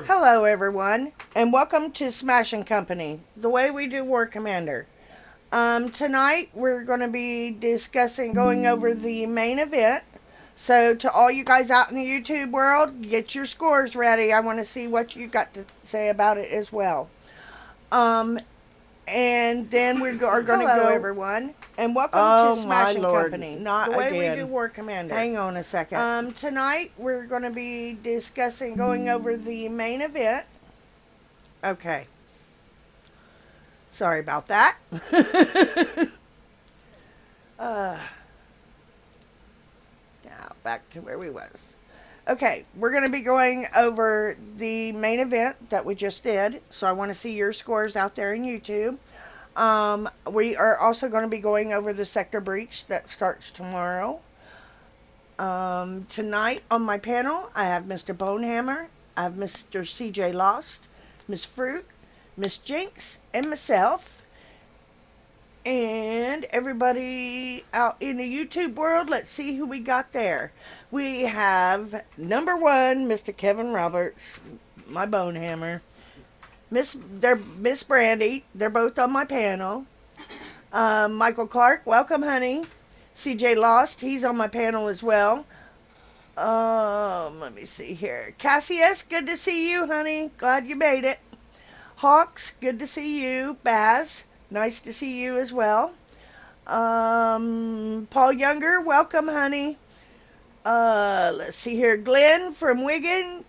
Hello, everyone, and welcome to Smash and Company, the way we do War Commander. Tonight we're going to be discussing going over the main event. So, to all you guys out in the YouTube world, get your scores ready. I want to see what you got to say about it as well. And then we are going to go, everyone, and welcome to Smash and Company, not the way again. we do War Commander. Hang on a second. Tonight we're going to be discussing going over the main event. Okay. Sorry about that. Now back to where we was. Okay, we're going to be going over the main event that we just did. So I want to see your scores out there in YouTube. We are also going to be going over the sector breach that starts tomorrow. Tonight on my panel, I have Mr. Bonehammer, I have Mr. CJ Lost, Miss Fruit, Miss Jinx, and myself. And everybody out in the YouTube world, let's see who we got there. We have number one, Mr. Kevin Roberts, my Bonehammer. Miss Brandy, they're both on my panel. Michael Clark, welcome, honey. CJ Lost, he's on my panel as well. Let me see here. Cassius, good to see you, honey. Glad you made it. Hawks, good to see you. Baz, nice to see you as well. Paul Younger, welcome, honey. Let's see here. Glenn from Wigan,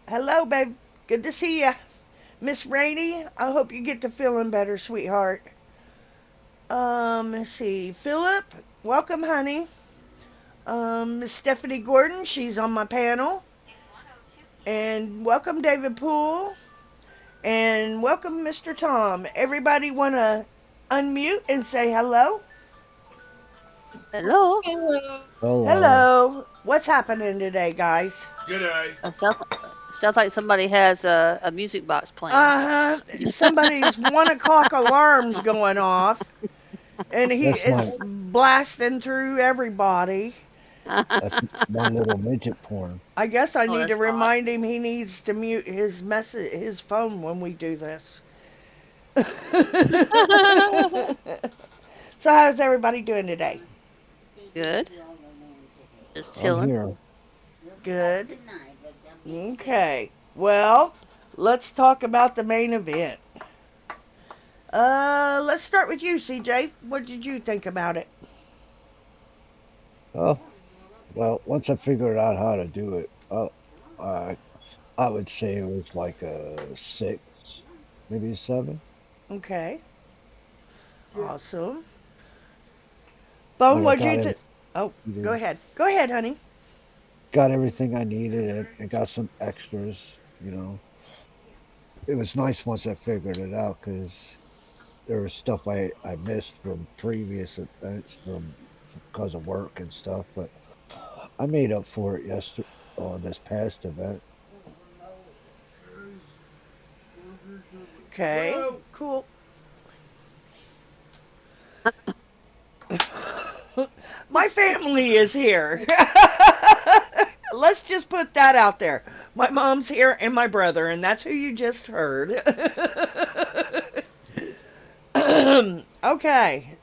hello, babe. Good to see you. Miss Rainey, I hope you get to feeling better, sweetheart. Let's see. Philip, welcome, honey. Miss Stephanie Gordon, she's on my panel. And welcome, David Poole. And welcome, Mr. Tom. Everybody want to unmute and say hello? Hello. Hello. What's happening today, guys? Good day. Sounds like somebody has a music box playing. Somebody's 1 o'clock alarm's going off, and it's blasting through everybody. That's my little midget porn. I guess I need to that's remind him he needs to mute his phone when we do this. So how's everybody doing today? Good. Just I'm chilling. here. Good. Okay. Well, let's talk about the main event. Let's start with you, CJ. What did you think about it? Oh, well, once I figured out how to do it, I would say it was like a 6, maybe a 7. Okay. Awesome. Bone, what'd you think? Oh, go ahead. Go ahead, honey. Got everything I needed and got some extras, you know. It was nice once I figured it out because there was stuff I missed from previous events because of work and stuff, but I made up for it yesterday on this past event. Okay, cool. My family is here. Let's just put that out there. My mom's here and my brother, and that's who you just heard. Okay.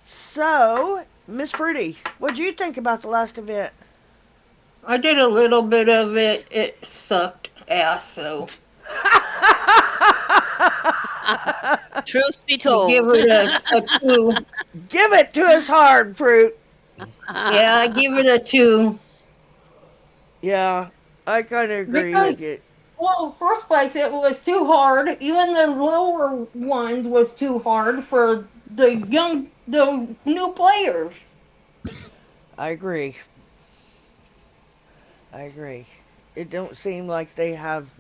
So, Miss Fruity, what do you think about the last event? I did a little bit of it. It sucked ass, though. Truth be told. Give it a 2. Give it to us hard, Fruit. Yeah, I give it a 2. Yeah, I kind of agree with you. Well, first place, it was too hard. Even the lower ones was too hard for the new players. I agree. It don't seem like they have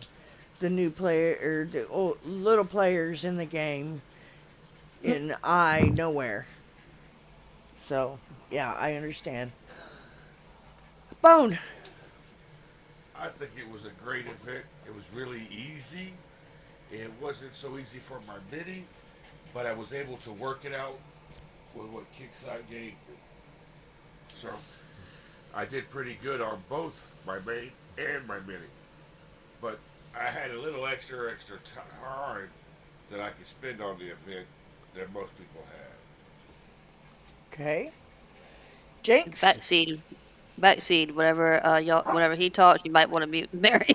the new player or the little players in the game in nowhere. So yeah, I understand. Bone. I think it was a great event. It was really easy. It wasn't so easy for my mini, but I was able to work it out with what Kickside gave me. So I did pretty good on both my main and my mini. But I had a little extra time that I could spend on the event that most people had. Okay. Jinx? Backseat, whenever he talks, you might want to mute Mary.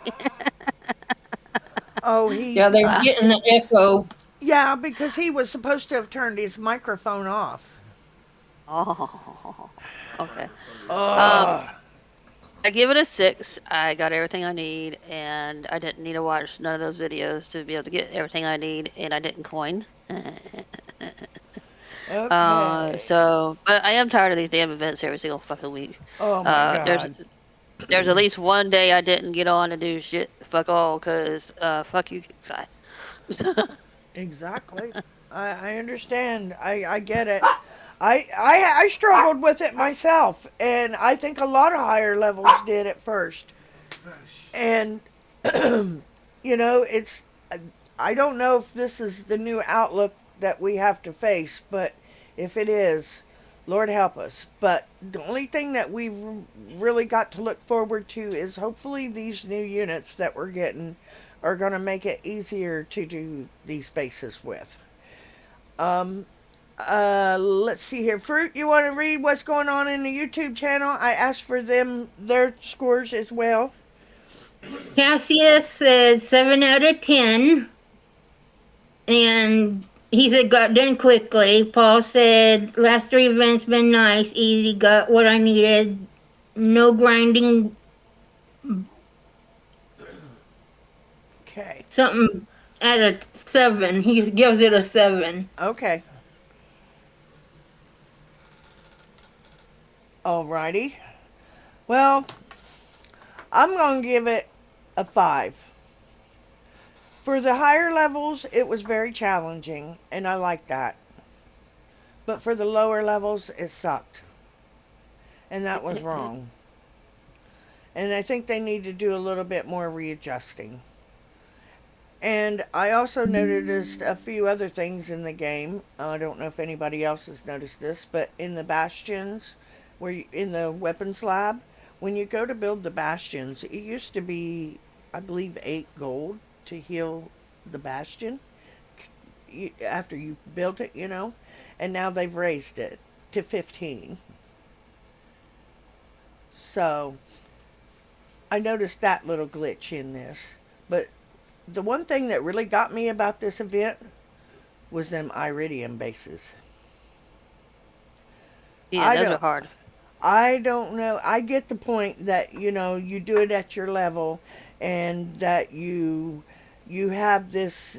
Oh, Yeah, they were getting the echo. Yeah, because he was supposed to have turned his microphone off. Oh, okay. Ugh. I give it a 6. I got everything I need, and I didn't need to watch none of those videos to be able to get everything I need, and I didn't coin. Okay. But I am tired of these damn events every single fucking week. Oh my God. There's at least one day I didn't get on to do shit. Fuck all, cause fuck you, Kickside. Exactly. I understand. I get it. I struggled with it myself, and I think a lot of higher levels did at first. And you know, I don't know if this is the new outlook that we have to face, but if it is, Lord help us. But the only thing that we've really got to look forward to is hopefully these new units that we're getting are going to make it easier to do these bases with. Let's see here. Fruit, you want to read what's going on in the YouTube channel? I asked for their scores as well. Cassius says 7 out of 10. And he said got done quickly. Paul said last 3 events been nice, easy, got what I needed. No grinding. Okay. Something at a 7. He gives it a 7. Okay. Alrighty. Well, I'm going to give it a 5. For the higher levels, it was very challenging, and I like that. But for the lower levels, it sucked. And that was wrong. And I think they need to do a little bit more readjusting. And I also noticed a few other things in the game. I don't know if anybody else has noticed this, but in the bastions, in the weapons lab, when you go to build the bastions, it used to be, I believe, 8 gold to heal the bastion after you built it, you know. And now they've raised it to 15. So I noticed that little glitch in this. But the one thing that really got me about this event was them Iridium bases. Yeah, those are hard. I don't know. I get the point that, you know, you do it at your level and that you have this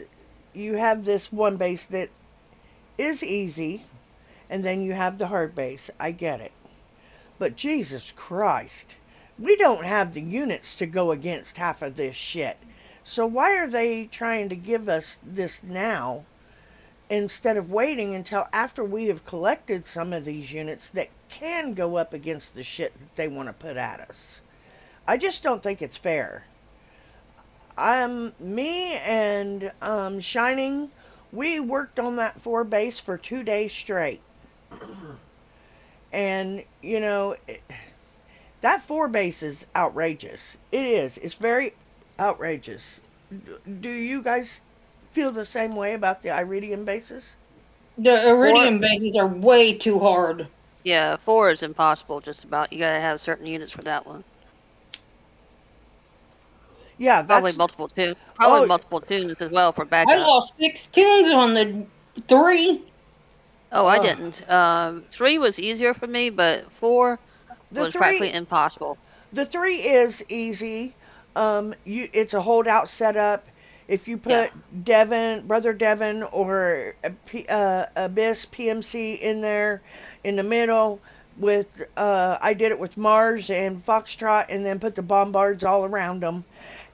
one base that is easy and then you have the hard base. I get it. But Jesus Christ, we don't have the units to go against half of this shit. So why are they trying to give us this now instead of waiting until after we have collected some of these units that can go up against the shit that they want to put at us? I just don't think it's fair. Me and Shining, we worked on that 4 base for 2 days straight. And, you know, that 4 base is outrageous. It is. It's very outrageous. Do you guys feel the same way about the Iridium bases? The Iridium bases are way too hard. Yeah, 4 is impossible just about. You gotta have certain units for that one. Yeah, Probably multiple tunes. Probably multiple tunes as well for backup. I lost 6 tunes on the 3. Oh, I didn't. 3 was easier for me, but 4 was practically impossible. The 3 is easy. It's a holdout setup. If you put Brother Devin or Abyss PMC in there in the middle with, I did it with Mars and Foxtrot and then put the bombards all around them,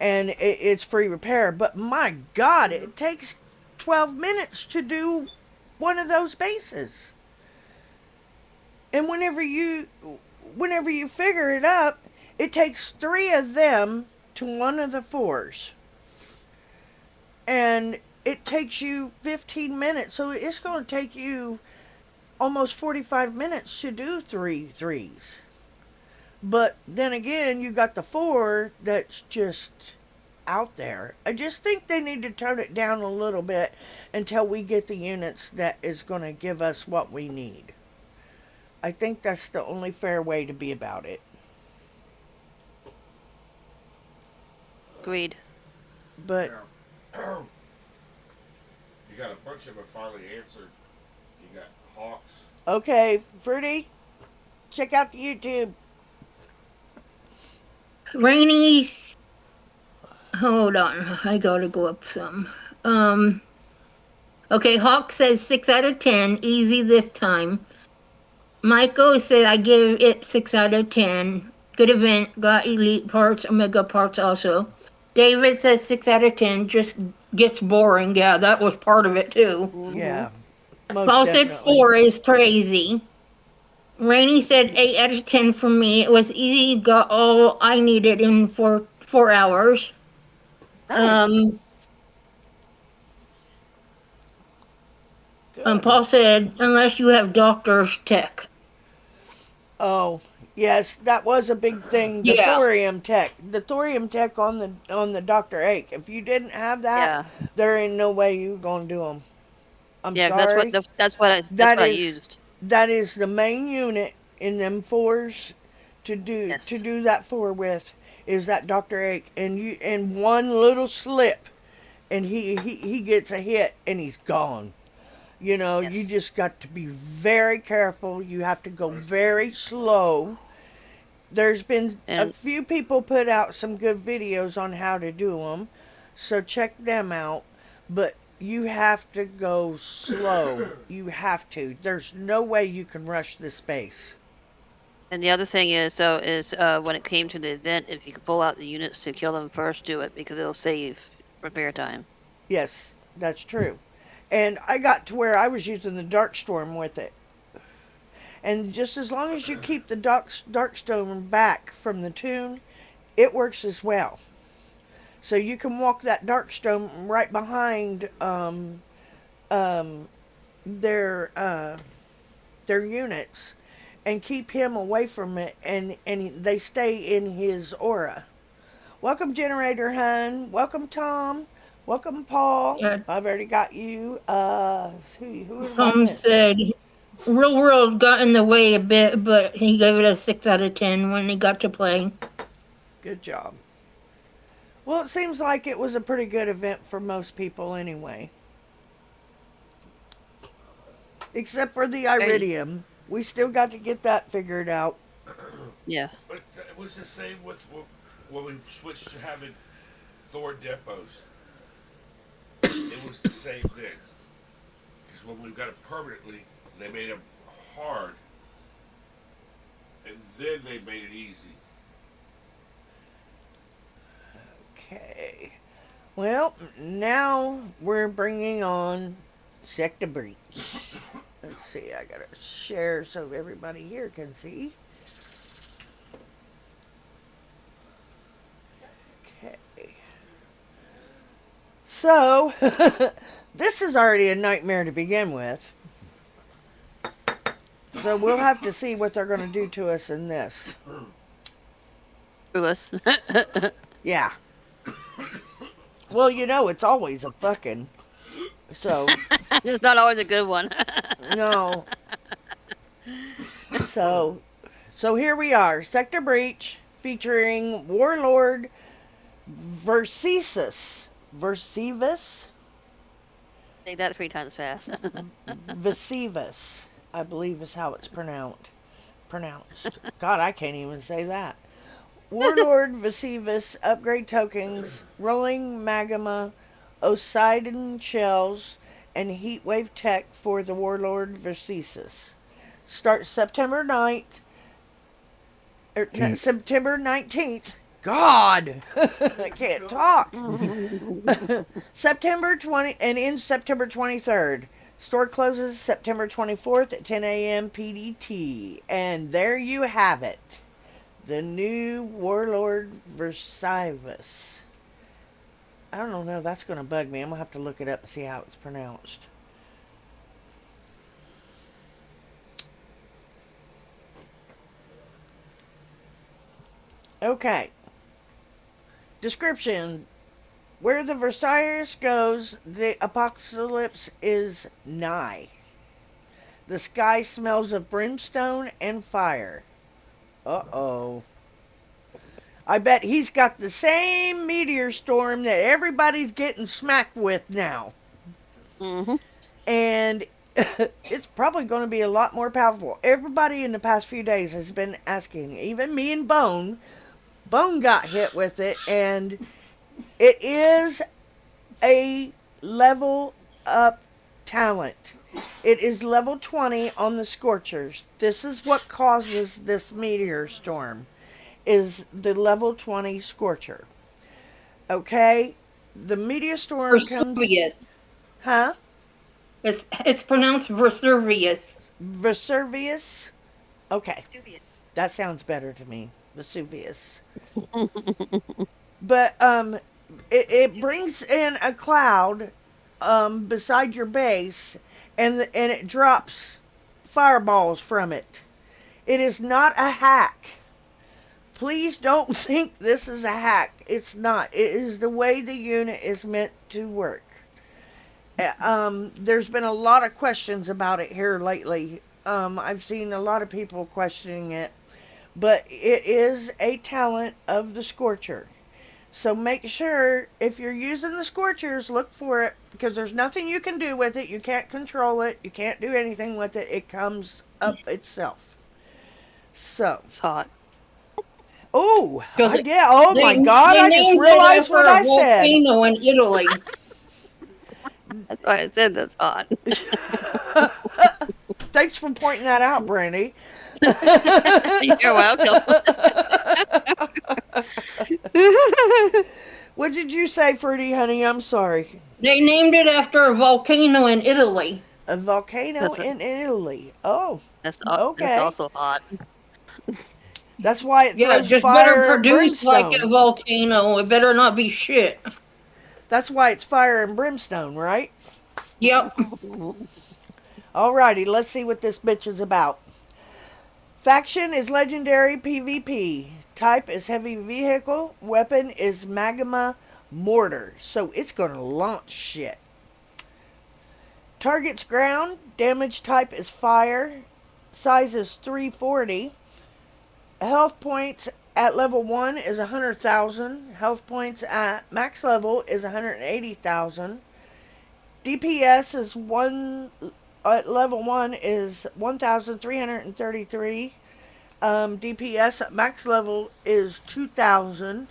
and it's free repair. But my God, it takes 12 minutes to do one of those bases. And whenever you figure it up, it takes 3 of them to one of the 4s. And it takes you 15 minutes. So it's going to take you almost 45 minutes to do 3 3s. But then again, you got the 4 that's just out there. I just think they need to tone it down a little bit until we get the units that is going to give us what we need. I think that's the only fair way to be about it. Agreed. But Now, you got a bunch of them finally answered. You got Hawks. okay, Fruity, check out the YouTube. Rainy's. Hold on, I gotta go up some. Okay, Hawk says 6 out of 10, easy this time. Michael said I give it 6 out of 10. Good event, got elite parts, omega parts also. David says 6 out of 10, just gets boring. Yeah, that was part of it too. Yeah, most Paul said definitely. 4 is crazy. Rainy said 8 out of 10 for me. It was easy, got all I needed in 4 hours. Nice. Good. Paul said, unless you have doctor's tech. Oh, yes, that was a big thing. The Yeah. thorium tech on the Dr. Ake. If you didn't have that, Yeah. there ain't no way you gonna do them. I'm Yeah, sorry. that's what I That is used. that is the main unit in them fours to Yes. do that for with is that Dr. Ake, and one little slip and he gets a hit and he's gone. You know, you Yes. just got to be very careful. You have to go very slow. There's been a And few people put out some good videos on how to do them, so check them out. But you have to go slow. You have to. There's no way you can rush this space. and the other thing is when it came to the event, if you could pull out the units to kill them first, do it because it'll save repair time. Yes, that's true. And I got to where I was using the Darkstorm with it. And just as long as you keep the Darkstorm back from the tune, it works as well. So you can walk that Darkstorm right behind their units and keep him away from it, and they stay in his aura. Welcome, Generator Hun. Welcome, Tom. Welcome, Paul. Yeah. I've already got you. Who am I Tom missing? said Real World got in the way a bit, but he gave it a 6 out of 10 when he got to play. Good job. Well, it seems like it was a pretty good event for most people anyway. Except for the Iridium. We still got to get that figured out. Yeah. But it was the same with when we switched to having Thor depots. It was the same thing. Because when we got it permanently, they made them hard. And then they made it easy. Okay. Well, now we're bringing on Sector Breach. Let's see, I gotta share so everybody here can see. Okay. So, this is already a nightmare to begin with. So we'll have to see what they're going to do to us in this. Screw us. Yeah. Well, you know, it's always a fucking. So, It's not always a good one. no. So here we are. Sector Breach featuring Warlord Versivus. Say that 3 times fast. Versivus, I believe is how it's pronounced. God, I can't even say that. Warlord Versivus upgrade tokens, rolling magma, Osidon shells, and heatwave tech for the Warlord Versivus. Starts September 9th. September 19th. God! I can't talk. September 20 and ends September 23rd. Store closes September 24th at 10 a.m. PDT. And there you have it. The new Warlord Versivus. I don't know. That's going to bug me. I'm going to have to look it up and see how it's pronounced. Okay. Description. Where the Versailles goes, the apocalypse is nigh. The sky smells of brimstone and fire. Uh-oh. I bet he's got the same meteor storm that everybody's getting smacked with now. Mm-hmm. And it's probably going to be a lot more powerful. Everybody in the past few days has been asking, even me and Bone. Bone got hit with it, and it is a level up talent. It is level 20 on the Scorchers. This is what causes this meteor storm, is the level 20 Scorcher. Okay? The meteor storm comes... Vesuvius. Huh? It's pronounced Vesuvius. Vesuvius? Okay. That sounds better to me. Vesuvius. But it brings in a cloud beside your base, and it drops fireballs from it. It is not a hack. Please don't think this is a hack. It's not. It is the way the unit is meant to work. There's been a lot of questions about it here lately. I've seen a lot of people questioning it. But it is a talent of the Scorcher. So make sure, if you're using the Scorchers, look for it, because there's nothing you can do with it. You can't control it. You can't do anything with it. It comes up itself. So. It's hot. Oh, So yeah. Oh, my God. They I just named it realized after what a I said. volcano in Italy. That's why I said that's hot. Thanks for pointing that out, Brandy. You're welcome. What did you say, Fruity Honey? I'm sorry. They named it after a volcano in Italy. A volcano in Italy. Oh, That's okay. also hot. That's why it Yeah, throws just fire better and produce like a brimstone. volcano. It better not be shit. That's why it's fire and brimstone, right? Yep. Alrighty, let's see what this bitch is about. Faction is legendary PvP. Type is heavy vehicle. Weapon is magma mortar. So it's going to launch shit. Target's ground. Damage type is fire. Size is 340. Health points at level 1 is 100,000. Health points at max level is 180,000. DPS is at level 1 is 1,333. DPS at max level is 2,000.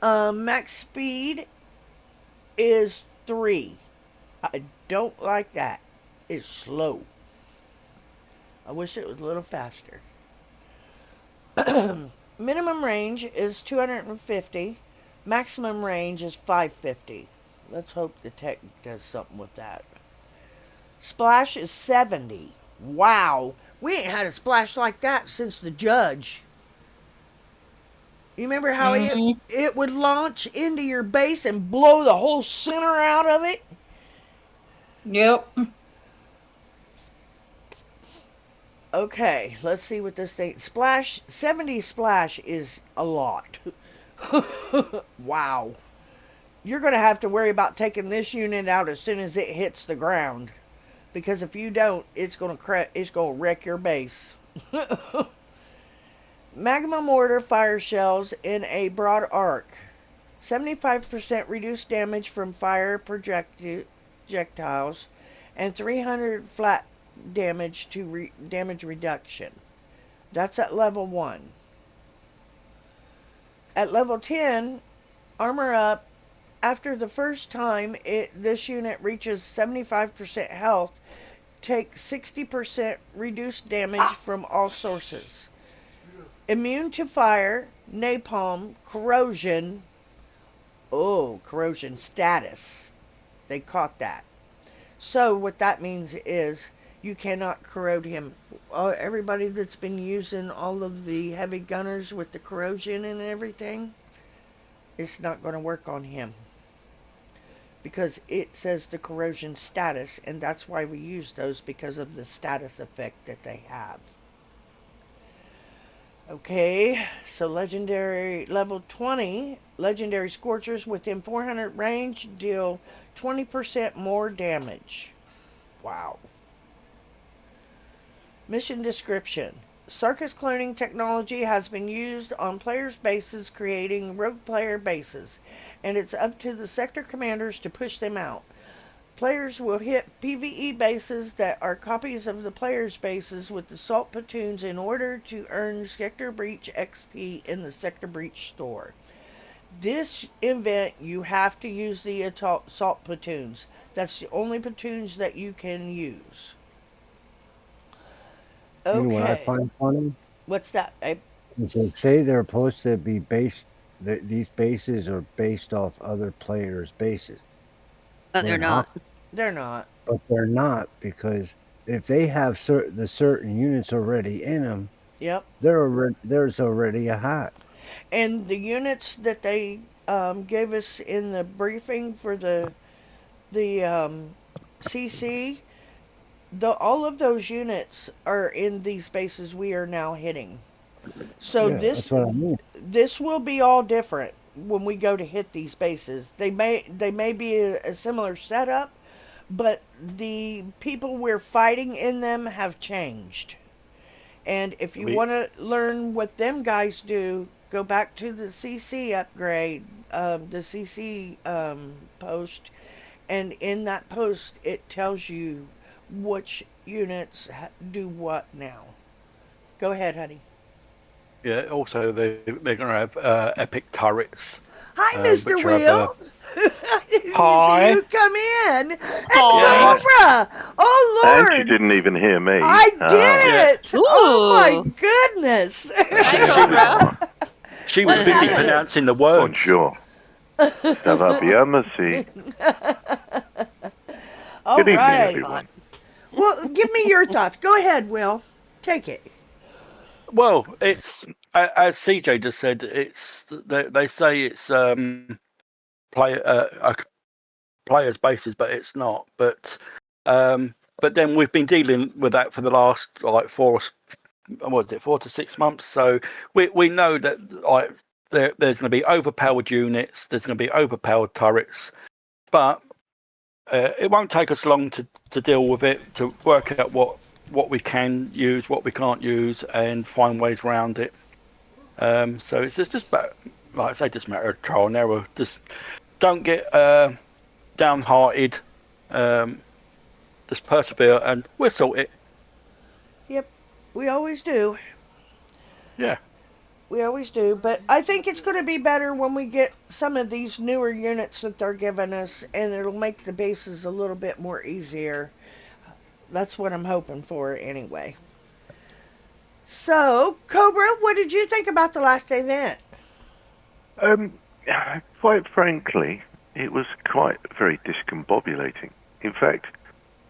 Max speed is 3. I don't like that. It's slow. I wish it was a little faster. Minimum range is 250. Maximum range is 550. Let's hope the tech does something with that. Splash is 70. Wow. We ain't had a splash like that since the Judge. You remember how it would launch into your base and blow the whole center out of it? Yep. Okay, let's see what this thing... 70 splash is a lot. Wow. You're going to have to worry about taking this unit out as soon as it hits the ground. Because if you don't, it's going to wreck your base. Magma mortar fire shells in a broad arc. 75% reduced damage from fire projectiles. And 300 flat damage to damage reduction. That's at level 1. At level 10, armor up. After the first time this unit reaches 75% health, take 60% reduced damage from all sources. Immune to fire, napalm, corrosion. Oh, corrosion status. They caught that. So what that means is you cannot corrode him. Everybody that's been using all of the heavy gunners with the corrosion and everything, it's not going to work on him. Because it says the corrosion status, and that's why we use those, because of the status effect that they have. Okay, so legendary level 20, legendary scorchers within 400 range deal 20% more damage. Wow. Mission description. Circus cloning technology has been used on players' bases, creating rogue player bases, and it's up to the sector commanders to push them out. Players will hit PvE bases that are copies of the players' bases with the Salt Platoons in order to earn Sector Breach XP in the Sector Breach store. This event, you have to use the Salt Platoons. That's the only platoons that you can use. You know what I Okay. find funny? What's that, babe? Is they say they're supposed to be based, that these bases are based off other players' bases. But they're When not. They're not. But they're not, because if they have the certain units already in them, Yep. there's already a hack. And the units that they gave us in the briefing for the CC, all of those units are in these bases we are now hitting. So Yeah, that's what I mean. this will be all different when we go to hit these bases. They may be a similar setup, but the people we're fighting in them have changed. And if you want to learn what them guys do, go back to the CC upgrade, the CC post, and in that post it tells you which units do what now. Go ahead, honey. Yeah. Also, they're going to have epic turrets. Hi, Mr. which are Will. Hi. You come in. And Aw. Cobra. Oh, Lord. And she didn't even hear me. I did it. Ooh. Oh, my goodness. Hi, Cobra. She was What busy happened? pronouncing the words. Bonjour. Ça va bien, merci. All Good evening, right. everyone. Well, give me your thoughts. Go ahead, Will. Take it. Well, it's as CJ just said. It's they say it's players' bases, but it's not. But then we've been dealing with that for the last like 4 to 6 months. So we know that like there's going to be overpowered units. There's going to be overpowered turrets, but it won't take us long to deal with it, to work out what we can use, what we can't use, and find ways around it. So it's just about, like I say, just a matter of trial and error. Just don't get downhearted. Just persevere, and we'll sort it. Yep. We always do. Yeah. We always do. But I think it's going to be better when we get some of these newer units that they're giving us, and it'll make the bases a little bit more easier. That's what I'm hoping for anyway. So, Cobra, what did you think about the last event? Quite frankly, it was very discombobulating. In fact,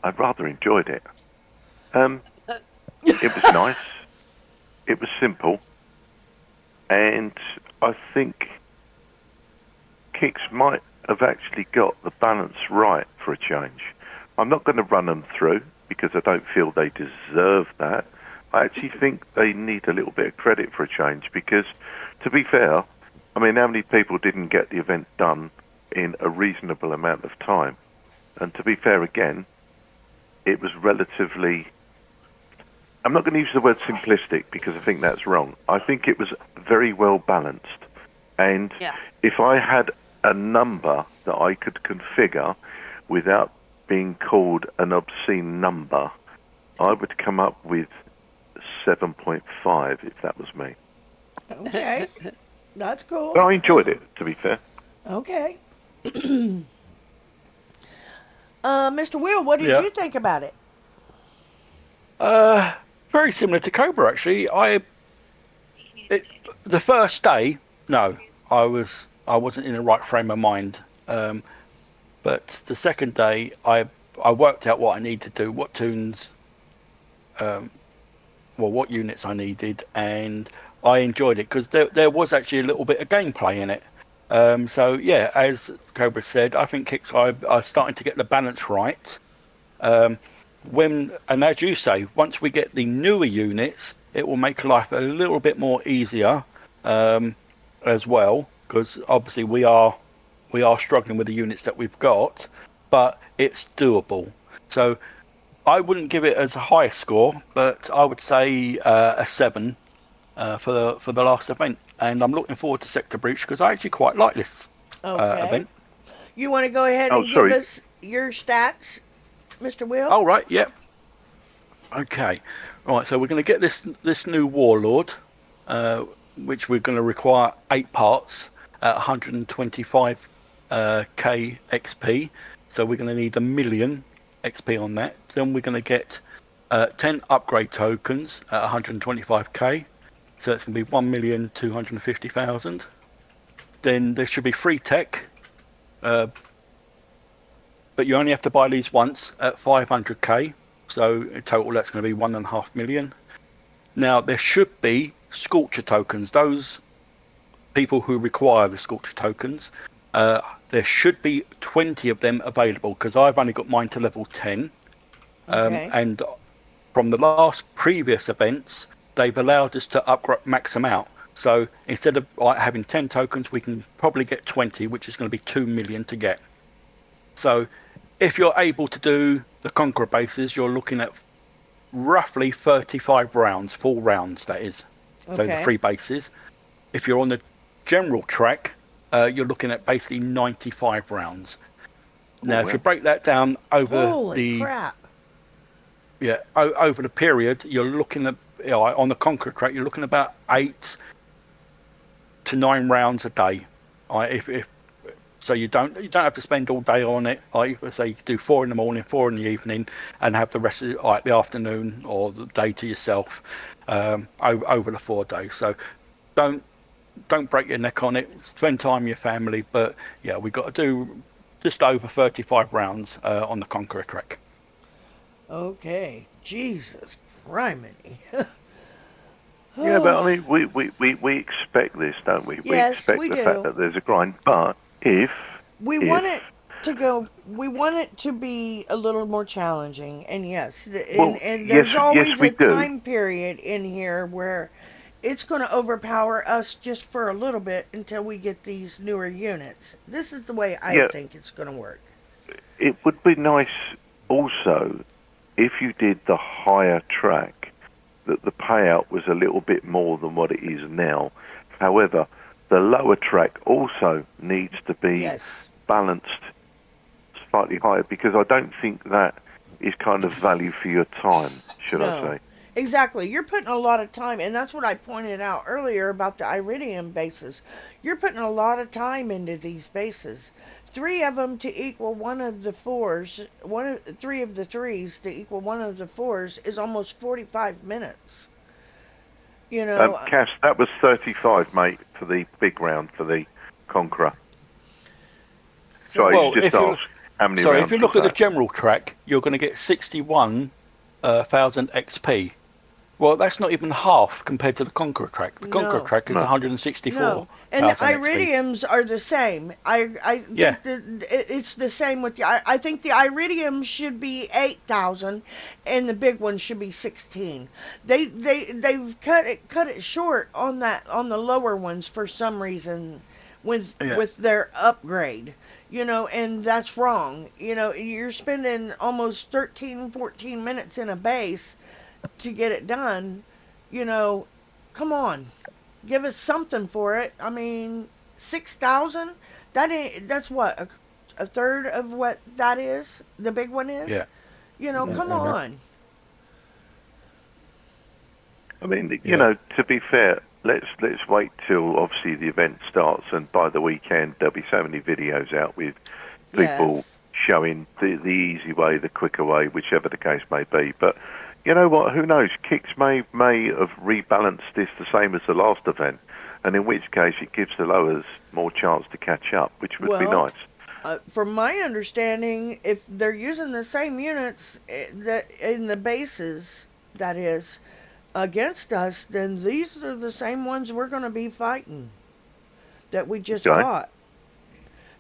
I rather enjoyed it. It was nice. It was simple. And I think Kix might have actually got the balance right for a change. I'm not going to run them through because I don't feel they deserve that. I actually think they need a little bit of credit for a change because, to be fair, I mean, how many people didn't get the event done in a reasonable amount of time? And to be fair again, it was relatively... I'm not going to use the word simplistic because I think that's wrong. I think it was very well balanced. And if I had a number that I could configure without being called an obscene number, I would come up with 7.5 if that was me. Okay. That's cool. But I enjoyed it, to be fair. Okay. Mr. Will, what did you think about it? Very similar to Cobra, actually. The first day, no, I wasn't in the right frame of mind. But the second day, I worked out what I needed to do, what tunes, what units I needed, and I enjoyed it because there was actually a little bit of gameplay in it. So yeah, as Cobra said, I think Kix are starting to get the balance right. And as you say, once we get the newer units, it will make life a little bit more easier as well, because obviously we are struggling with the units that we've got, but it's doable. So I wouldn't give it as a high score, but I would say a 7 for the last event, and I'm looking forward to Sector Breach because I actually quite like this Okay. event. You want to go ahead and give us your stats, Mr. Will? Oh, right, yep. Okay, right. So we're going to get this new Warlord, which we're going to require 8 parts at 125k XP. So we're going to need 1 million XP on that. Then we're going to get 10 upgrade tokens at 125k. So that's going to be 1,250,000. Then there should be free tech, but you only have to buy these once at 500k. So in total, that's going to be 1.5 million. Now there should be Scorcher tokens. Those people who require the Scorcher tokens, there should be 20 of them available because I've only got mine to level 10. Okay. And from the last previous events, they've allowed us to max them out. So instead of having 10 tokens, we can probably get 20, which is going to be 2 million to get. So if you're able to do the Conqueror bases, you're looking at roughly 35 rounds, full rounds, that is. So the 3 bases. If you're on the general track, you're looking at basically 95 rounds. Now, if you break that down over Holy crap. Yeah, over the period, you're looking at, on the Conqueror track, you're looking about 8 to 9 rounds a day. So you don't have to spend all day on it. Say you could do 4 in the morning, 4 in the evening, and have the rest of the afternoon or the day to yourself over the 4 days. So don't break your neck on it. Spend time with your family. But yeah, we've got to do just over 35 rounds on the Conqueror track. Okay. Jesus criminy. Yeah, but I mean, we expect this, don't we? Yes, we expect we the do. fact that there's a grind. But we want it to be a little more challenging, and yes, and there's always a time period in here where it's going to overpower us just for a little bit until we get these newer units. This is the way I think it's going to work. It would be nice also if you did the higher track, that the payout was a little bit more than what it is now. However, the lower track also needs to be balanced slightly higher, because I don't think that is kind of value for your time, should I say. Exactly. You're putting a lot of time, and that's what I pointed out earlier about the Iridium bases. You're putting a lot of time into these bases. 3 of them to equal one of the 4s, 3 of the 3s to equal one of the 4s is almost 45 minutes. You know, Cass, that was 35, mate, for the big round for the Conqueror. Well, just ask how many rounds. Sorry, if you look at the general track, you're going to get 61,000 XP. Well, that's not even half compared to the Conqueror track. The Conqueror track is 164. No, and the Iridiums are the same. I think it's the same with the. I think the Iridium should be 8,000, and the big one should be 16. They've cut it short on the lower ones for some reason with their upgrade. You know, and that's wrong. You know, you're spending almost 14 minutes in a base to get it done. You know, come on, give us something for it. I mean, 6,000, that's what, a third of what that is, the big one is. You know, come on. I mean, you know, to be fair, let's wait till obviously the event starts, and by the weekend there'll be so many videos out with people showing the easy way, the quicker way, whichever the case may be. But you know what? Who knows? Kix may have rebalanced this the same as the last event, and in which case it gives the lowers more chance to catch up, which would be nice. From my understanding, if they're using the same units that in the bases, that is, against us, then these are the same ones we're going to be fighting that we just fought.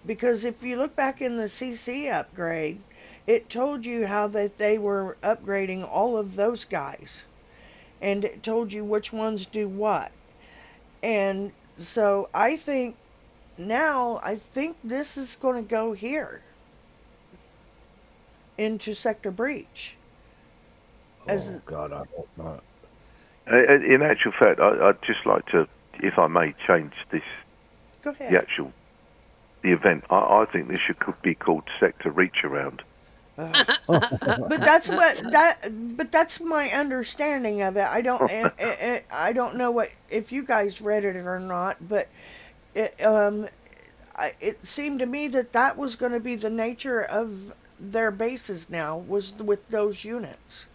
Because if you look back in the CC upgrade, it told you how that they were upgrading all of those guys. and it told you which ones do what. And so I think this is going to go here into Sector Breach. Oh God, I hope not. In actual fact, I'd just like to, if I may, change this. Go ahead. The event. I think this could be called Sector Reach Around. But that's my understanding of it. I don't know if you guys read it or not, but it seemed to me that was going to be the nature of their bases now, was with those units.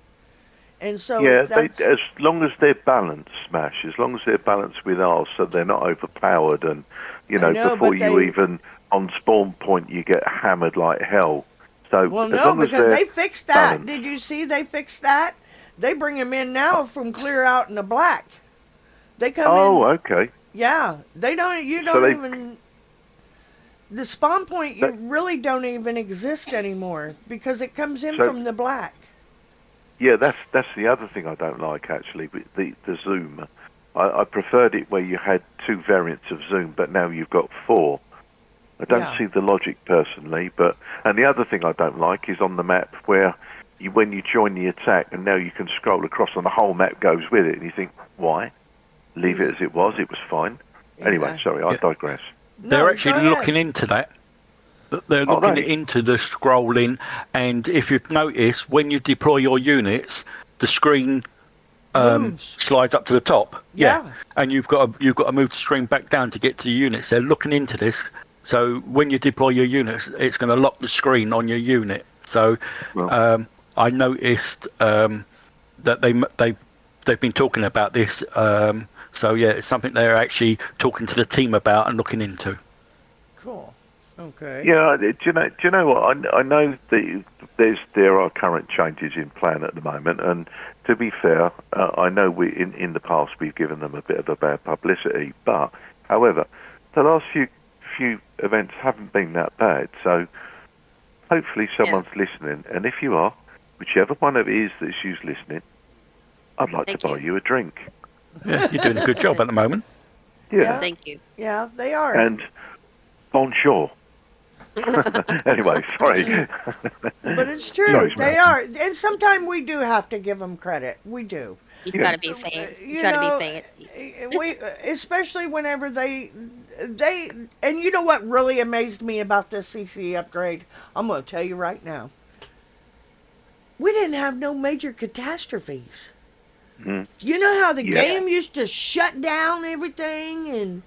And so as long as they're balanced, Smash, as long as they're balanced with ours, so they're not overpowered, and before you even on spawn point you get hammered like hell. So because they fixed that. balanced. Did you see they fixed that? They bring them in now from clear out in the black. They come in. Oh, okay. Yeah, they don't. You don't even. The spawn point really don't even exist anymore because it comes in from the black. Yeah, that's the other thing I don't like actually. The zoom. I preferred it where you had 2 variants of zoom, but now you've got 4. I don't see the logic personally, and the other thing I don't like is on the map where when you join the attack and now you can scroll across and the whole map goes with it, and you think, why? Leave it as it was fine. Anyway, sorry, I digress. They're actually looking into that. They're looking into the scrolling, and if you've noticed, when you deploy your units, the screen slides up to the top. Yeah. And you've got to move the screen back down to get to the units. They're looking into this. So when you deploy your units, it's going to lock the screen on your unit. So I noticed that they've been talking about this. So yeah, it's something they're actually talking to the team about and looking into. Cool. Okay. Yeah, do you know what? I know that there are current changes in plan at the moment, and to be fair, I know we in the past we've given them a bit of a bad publicity, but however, the last few events haven't been that bad. So hopefully someone's listening, and if you are, whichever one of it is that's who's listening, I'd like to buy you a drink. Yeah, you're doing a good job at the moment. Yeah. Thank you. Yeah, they are. And bonjour. Anyway, sorry. But it's true. Sorry, they are. And sometimes we do have to give them credit. We do. He's got to be fancy. He's got to be fancy. We, especially whenever they, and you know what really amazed me about this CC upgrade? I'm going to tell you right now. We didn't have no major catastrophes. Mm. You know how the game used to shut down everything, and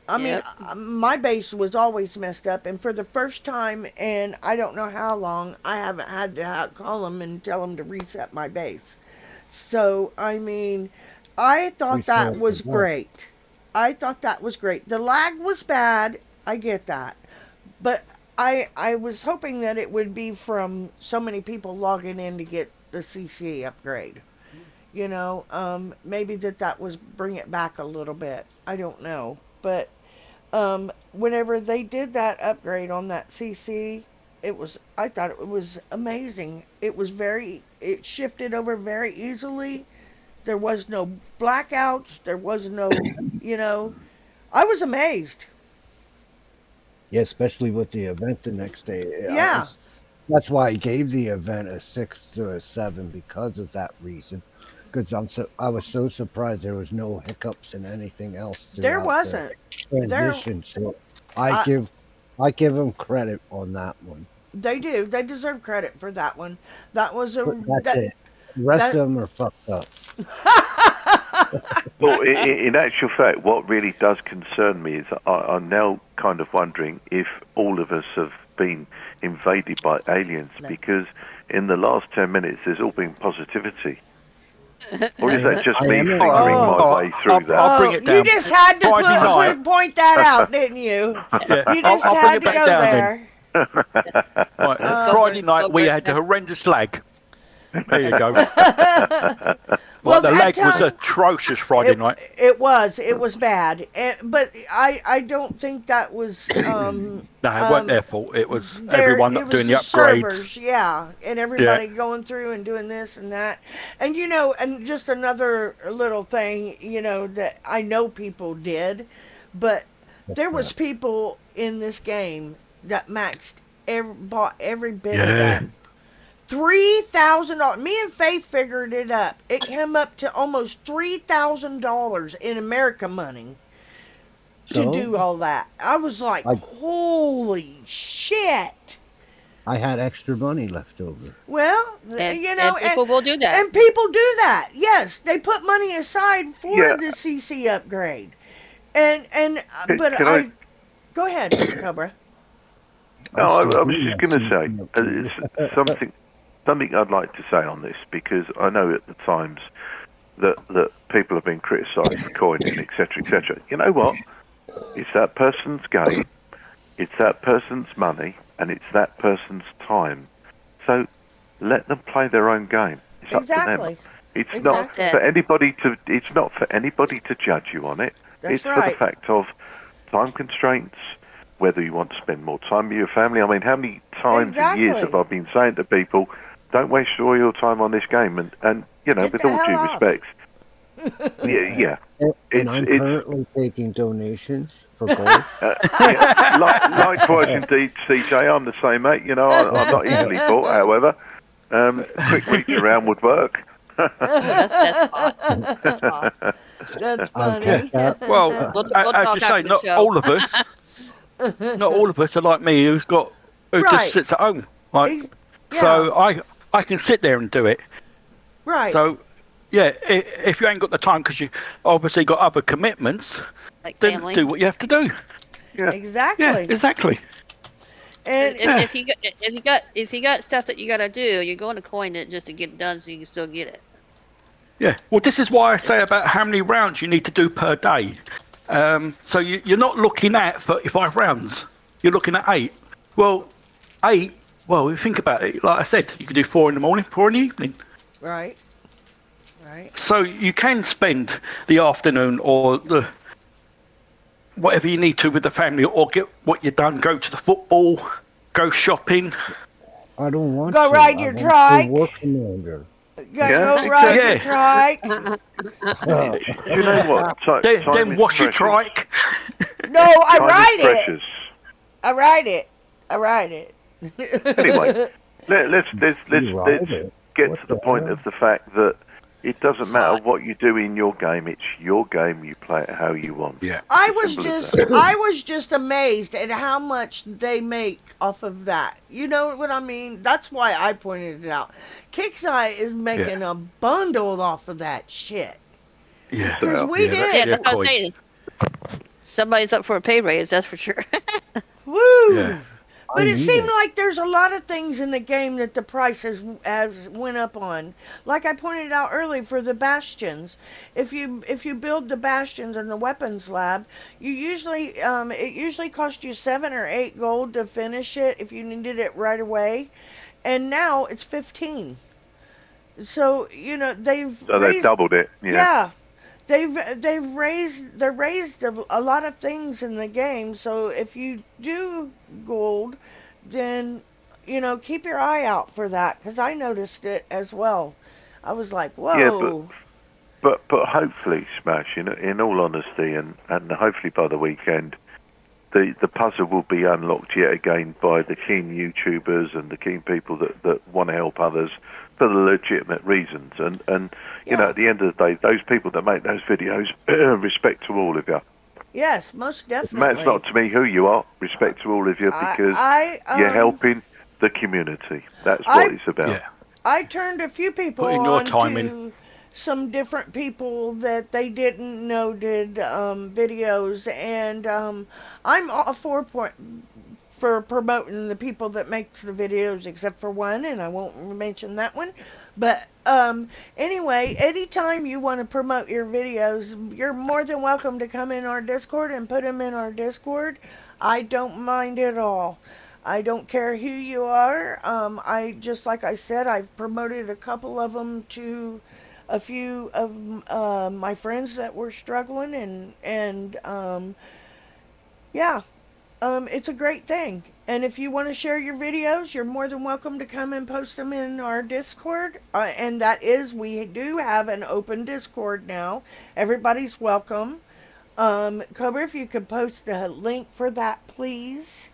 I mean, my base was always messed up, and for the first time, and I don't know how long, I haven't had to call them and tell them to reset my base. So, I mean, I thought that was great. I thought that was great. The lag was bad, I get that, but I was hoping that it would be from so many people logging in to get the CC upgrade. You know, maybe that was bring it back a little bit. I don't know. But whenever they did that upgrade on that CC, I thought it was amazing. It shifted over very easily. There was no blackouts. There was no, I was amazed. Yeah, especially with the event the next day. Yeah. That's why I gave the event a 6 to a 7 because of that reason. Because I was so surprised there was no hiccups and anything else. There wasn't. Transition. So I give them credit on that one. They do. They deserve credit for that one. That was it. The rest of them are fucked up. Well, in actual fact, what really does concern me is I'm now kind of wondering if all of us have been invaded by aliens, because in the last 10 minutes there's all been positivity. Or is that just me figuring my way through that? I'll bring it down. You just had to point that out, didn't you? You just I'll had bring to it back go down there. Right, Friday night we had a horrendous lag. There you go. Well, the that leg was time- atrocious Friday night. It was bad, but I don't think that was No, it wasn't their fault. It was there- everyone it not was doing the upgrades. servers, yeah, and everybody going through and doing this and that, and and just another little thing, that I know people did, but there was people in this game that bought every bit of Yeah. that. $3,000. Me and Faith figured it up. It came up to almost $3,000 in American money to So? do all that. I was like, holy shit. I had extra money left over. Well, And people will do that. And people do that. Yes, they put money aside for Yeah. the CC upgrade. But Can I- go ahead, Mr. Cobra. No, I still was doing just that going to say since- it's something I'd like to say on this, because I know at the times that people have been criticised for coining, etc., etc. You know what? It's that person's game, it's that person's money, and it's that person's time. So let them play their own game. It's up to Exactly. them. It's Exactly. not for anybody to. It's not for anybody to judge you on it. That's it's for right. the fact of time constraints, whether you want to spend more time with your family. I mean, how many times and years Exactly. have I been saying to people, don't waste all your time on this game? And Get with the all due hell off. respect, yeah. And I'm it's- currently taking donations for gold. Likewise indeed, CJ. I'm the same, mate. I'm not easily bought, however. Quick reach around would work. That's hot. That's hot. That's I'll funny. check that. Well, We'll as talk you say, after the not show. all of us. Not all of us are like me, who Right. just sits at home. Like, Yeah. so I can sit there and do it. Right. So, yeah, if you ain't got the time because you obviously got other commitments, Like then family. do what you have to do. Exactly. Yeah, exactly. And If you got stuff that you gotta do, you're going to coin it just to get it done, so you can still get it. Yeah. Well, this is why I say about how many rounds you need to do per day. So you're not looking at 35 rounds. You're looking at 8. Well, 8. Well, you think about it. Like I said, you can do 4 in the morning, 4 in the evening. right. So you can spend the afternoon or the whatever you need to with the family, or get what you've done. Go to the football, go shopping. I don't want Go to. ride I your want to trike. War commander. Go ride your Yeah. trike. You know what? Time Then is wash your precious. trike. No, I Time ride is it. precious. I ride it. I ride it. Anyway, let's You ride it? get What to the the point hell? of the fact that it doesn't It's matter hot. what you do in your game. It's your game. You play it how you want. Yeah. I As was simple as just that. I was just amazed at how much they make off of that. You know what I mean? That's why I pointed it out. Kickseye is making a bundle off of that shit. Yeah. 'Cause we that's did. Yeah, your that's what I'm coin. saying. Somebody's up for a pay raise, that's for sure. Woo! Yeah. But I it need seemed it. like there's a lot of things in the game that the price has went up on. Like I pointed out earlier for the bastions, if you build the bastions in the weapons lab, you usually it usually costs you 7 or 8 gold to finish it if you needed it right away, and now it's 15. So they've So they've doubled it. yeah. They've raised a lot of things in the game. So if you do gold, then keep your eye out for that, because I noticed it as well. I was like, whoa. Yeah, but hopefully, Smash. In all honesty, and hopefully by the weekend, the puzzle will be unlocked yet again by the keen YouTubers and the keen people that want to help others for the legitimate reasons. And at the end of the day, those people that make those videos, respect to all of you. Yes, most It definitely. matters not to me who you are. Respect to all of you, because you're helping the community. That's what it's about. Yeah. I turned a few people Putting your on time to in. some different people that they didn't know did videos, and I'm all for promoting the people that makes the videos, except for one, and I won't mention that one. But anyway, anytime you want to promote your videos, you're more than welcome to come in our Discord and put them in our Discord. I don't mind at all. I don't care who you are. I just like I said, I've promoted a couple of them to a few of my friends that were struggling, and yeah, it's a great thing. And if you want to share your videos, you're more than welcome to come and post them in our Discord. And that is, we do have an open Discord now. Everybody's welcome. Cobra, if you could post the link for that, please.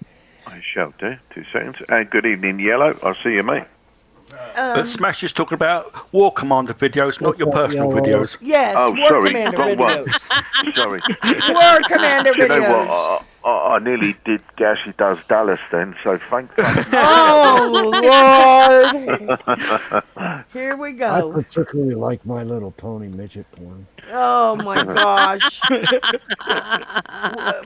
I shall do. 2 seconds. And good evening, Yellow. I'll see you, mate. But Smash is talking about War Commander videos, not your What's up, personal Yellow? videos. Yes, Oh, War sorry, Commander wrong one. videos. Sorry. War Commander You know videos. what? I nearly did Gashi Does Dallas then, so thank you. Oh, Lord. Here we I go. particularly like My Little Pony midget porn. Oh, my gosh.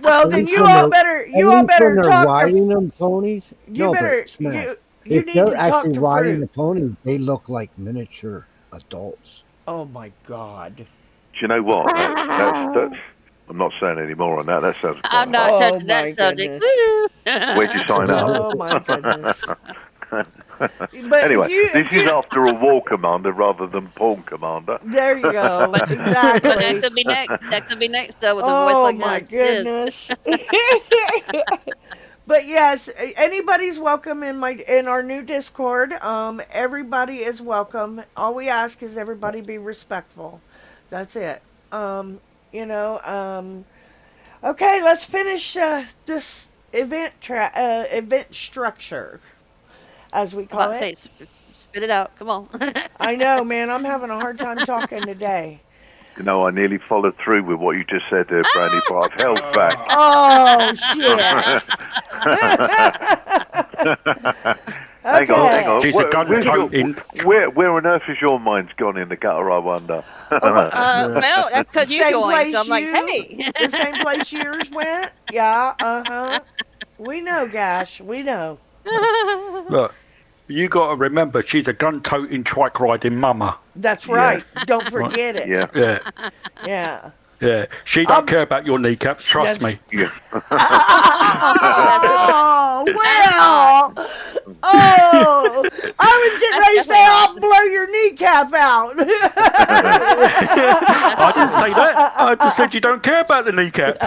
Well, then least you when all they're- better, At you all least better when they're talk riding to, them ponies. you No, better, but Smash, you if need they're to talk actually to riding Fruit. the ponies, they look like miniature adults. Oh, my God. Do you know what? That's I'm not saying any more on that. That sounds quite I'm not Oh, touching my that subject. goodness. Woo! Where'd you sign up? Oh, my goodness. But Anyway, if this you, is after a War Commander rather than Porn Commander. there you go. But that Exactly. could be next. That could be next though with a voice Oh like my this. goodness. But yes, anybody's welcome in our new Discord. Everybody is welcome. All we ask is everybody be respectful. That's it. You know, okay, let's finish this event structure, as we I'm call about to it. say, spit it out. Come on. I know, man. I'm having a hard time talking today. You know, I nearly followed through with what you just said there, Brandy, but I've held back. Oh shit. Hang on, hang Okay. on. She's a gun Where's your- toting. where on earth is your mind's gone in the gutter, I wonder? Well, that's because you Same joined. So I'm place like, you- hey. The same place yours went? Yeah, We know, Gash. We know. Look, you got to remember, she's a gun-toting, trike-riding mama. That's Yeah. right. Don't forget it. Yeah, Yeah, Yeah. yeah. She don't Um, care about your kneecaps, trust that's- me. yeah. Oh, well. Oh, I was getting ready to say definitely I'll not. blow your kneecap out. I didn't say that. I just said you don't care about the kneecap.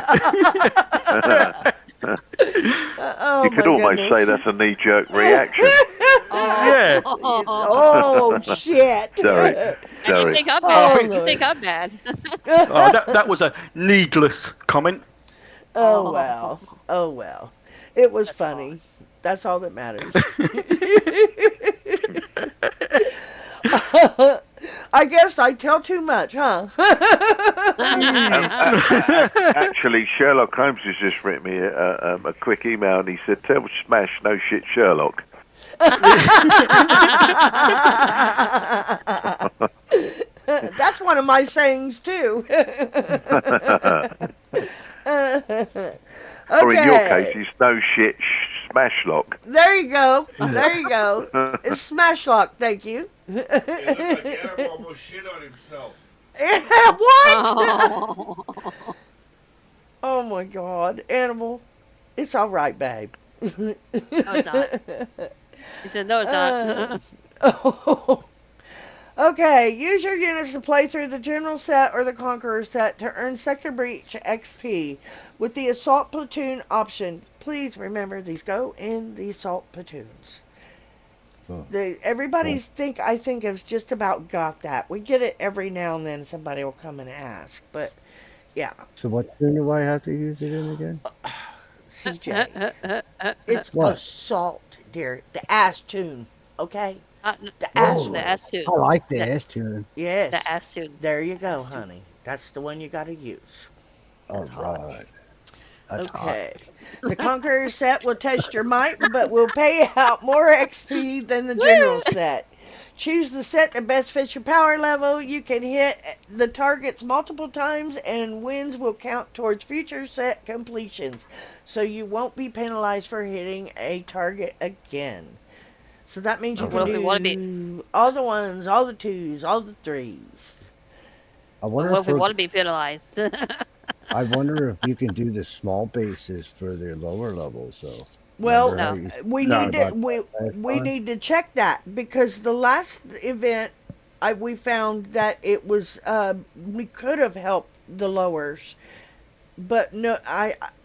Oh, You could my almost goodness. say that's a knee-jerk reaction. Yeah. Oh, shit. Sorry. You Sorry. think I'm Oh, bad? You Lord. think I'm bad? Oh, that was a needless comment. Oh, well. Oh, well. It was That's funny. That's all that matters. I guess I tell too much, huh? Actually, Sherlock Holmes has just written me a quick email, and he said, "Tell Smash no shit, Sherlock." That's one of my sayings too. Or in your Okay. case, it's no shit, Smashlock. There you go. There you go. It's Smashlock, thank you. It looked like Adam almost shit on himself. What? Oh. Oh my God, Animal. It's all right, babe. No, it's not. He said, no, it's not. Oh. Okay, use your units to play through the General set or the Conqueror set to earn Sector Breach XP with the Assault Platoon option. Please remember, these go in the Assault Platoons. Oh. Everybody's I think has just about got that. We get it every now and then. Somebody will come and ask, but yeah, So what tune do I have to use it in again? CJ, it's What? Assault, dear. The ass tune, okay? The The ass Oh. tune. ass tune. I like the Yeah. S tune. Yes. The ass tune. There you go, Ass tune. honey. That's the one you got to use. All That's hot. right. That's hot. Okay. The Conqueror set will test your might, but will pay out more XP than the General set. Choose the set that best fits your power level. You can hit the targets multiple times, and wins will count towards future set completions. So you won't be penalized for hitting a target again. So that means you What can if we wanna do all the ones, all the twos, all the threes. I But wonder what if if we want to be penalized? I wonder if you can do the small bases for their lower levels though. Well, Remember No. how you we No. need to about we that last we time? need to check that because the last event we found that it was we could have helped the lowers, but no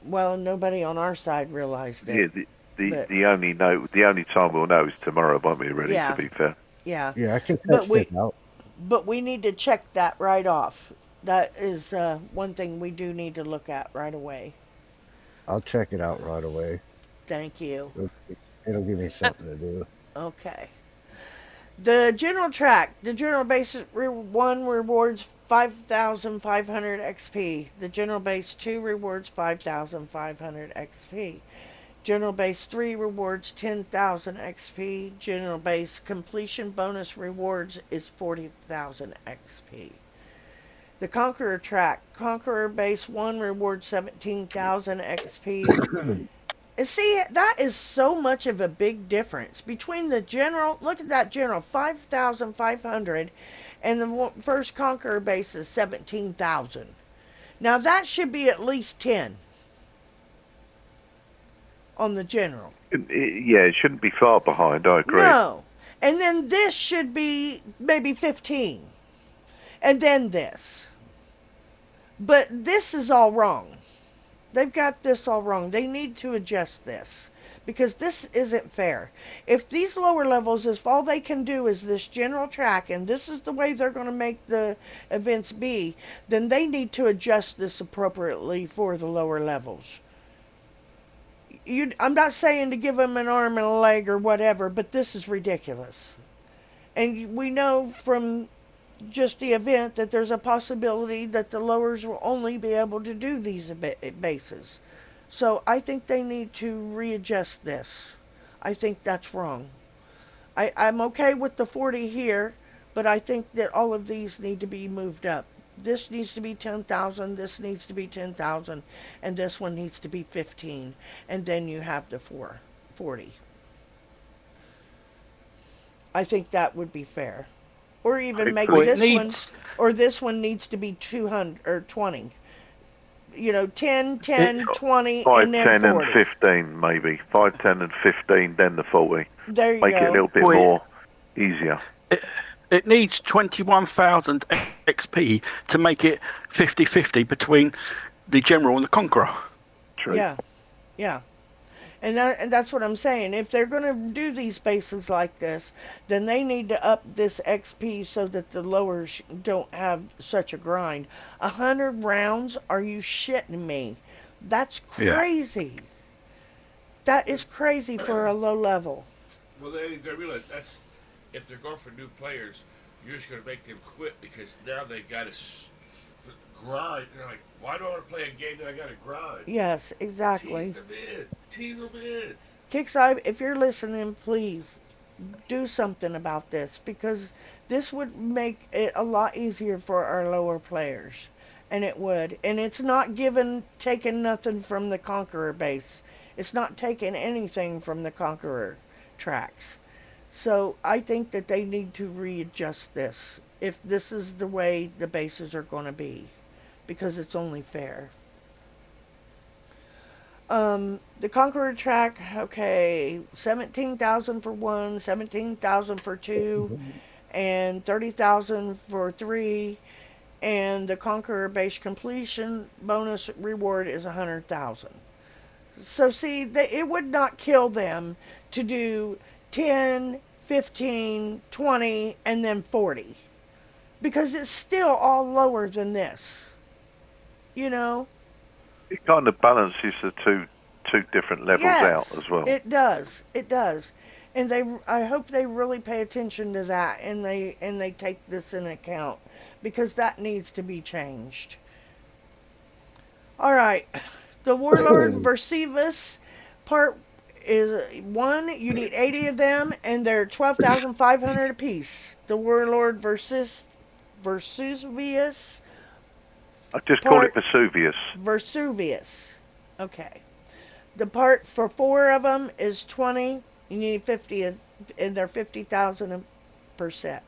well nobody on our side realized Yeah, it. the But the only the only time we'll know is tomorrow, won't we? Really, to yeah, be fair. yeah. Yeah, I can But test we it out. but we need to check that right off. That is one thing we do need to look at right away. I'll check it out right away. Thank you. It'll give me something to do. Okay. The general track, the general base one rewards 5,500 XP. The general base 2 rewards 5,500 XP. General base 3 rewards 10,000 XP. General base completion bonus rewards is 40,000 XP. The Conqueror track, Conqueror base 1 rewards 17,000 XP. And see, that is so much of a big difference between the general. Look at that general, 5,500, and the first Conqueror base is 17,000. Now that should be at least 10 on the general. Yeah, it shouldn't be far behind. I agree. No, and then this should be maybe 15, and then this. But this is all wrong. They've got this all wrong. They need to adjust this because this isn't fair. If these lower levels, if all they can do is this general track and this is the way they're going to make the events be, then they need to adjust this appropriately for the lower levels. I'm not saying to give them an arm and a leg or whatever, but this is ridiculous. And we know from just the event that there's a possibility that the lowers will only be able to do these bases. So I think they need to readjust this. I think that's wrong. I'm okay with the 40 here, but I think that all of these need to be moved up. This needs to be 10,000, this needs to be 10,000, and this one needs to be 15. And then you have the 40. I think that would be fair. Or even make Well, it this needs. one, or this one needs to be 200 or 20. 10, 10, 20, 5, and then 10, 40. and 15, maybe. 5, 10, and 15, then the 40. There you Make it a go. little bit Well, more easier. It needs 21,000 XP to make it 50-50 between the General and the Conqueror. True. Yeah. And that's what I'm saying. If they're going to do these bases like this, then they need to up this XP so that the lowers don't have such a grind. 100 rounds? Are you shitting me? That's Yeah. crazy. That is crazy for a low level. Well, they realize that's if they're going for new players, you're just going to make them quit because now they got to grind. They're like, why do I want to play a game that I got to grind? Yes, exactly. Tease them in. Tease them in. Kickside, if you're listening, please do something about this because this would make it a lot easier for our lower players. And it would. And it's not taking nothing from the Conqueror base. It's not taking anything from the Conqueror tracks. So I think that they need to readjust this if this is the way the bases are going to be because it's only fair. The Conqueror track, okay, 17,000 for 1, 17,000 for 2, and 30,000 for 3, and the Conqueror base completion bonus reward is 100,000. So see, it would not kill them to do 10, 15, 20, and then 40. Because it's still all lower than this. It kind of balances the two different levels out as well. It does. It does. And I hope they really pay attention to that and they take this in account because that needs to be changed. All right. The Warlord Versivus part is 1. You need 80 of them and they're 12,500 apiece. The Warlord Vesuvius. I just call it Vesuvius. Vesuvius. Okay. The part for 4 of them is 20. You need 50, and they're 50,000 per set.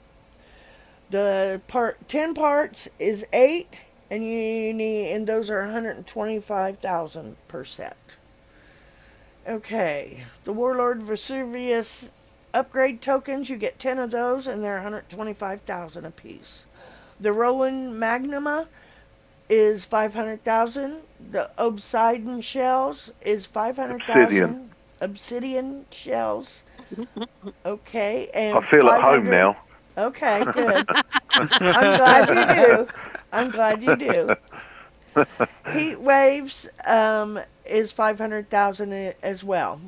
The 10 parts is 8, and those are 125,000 per set. Okay, the Warlord Vesuvius upgrade tokens, you get 10 of those, and they're 125,000 apiece. The Roland Magnuma is 500,000. The Obsidian shells is 500,000. Obsidian shells. Okay, and I feel at home 500 now. Okay, good. I'm glad you do. I'm glad you do. Heat waves is 500,000 as well.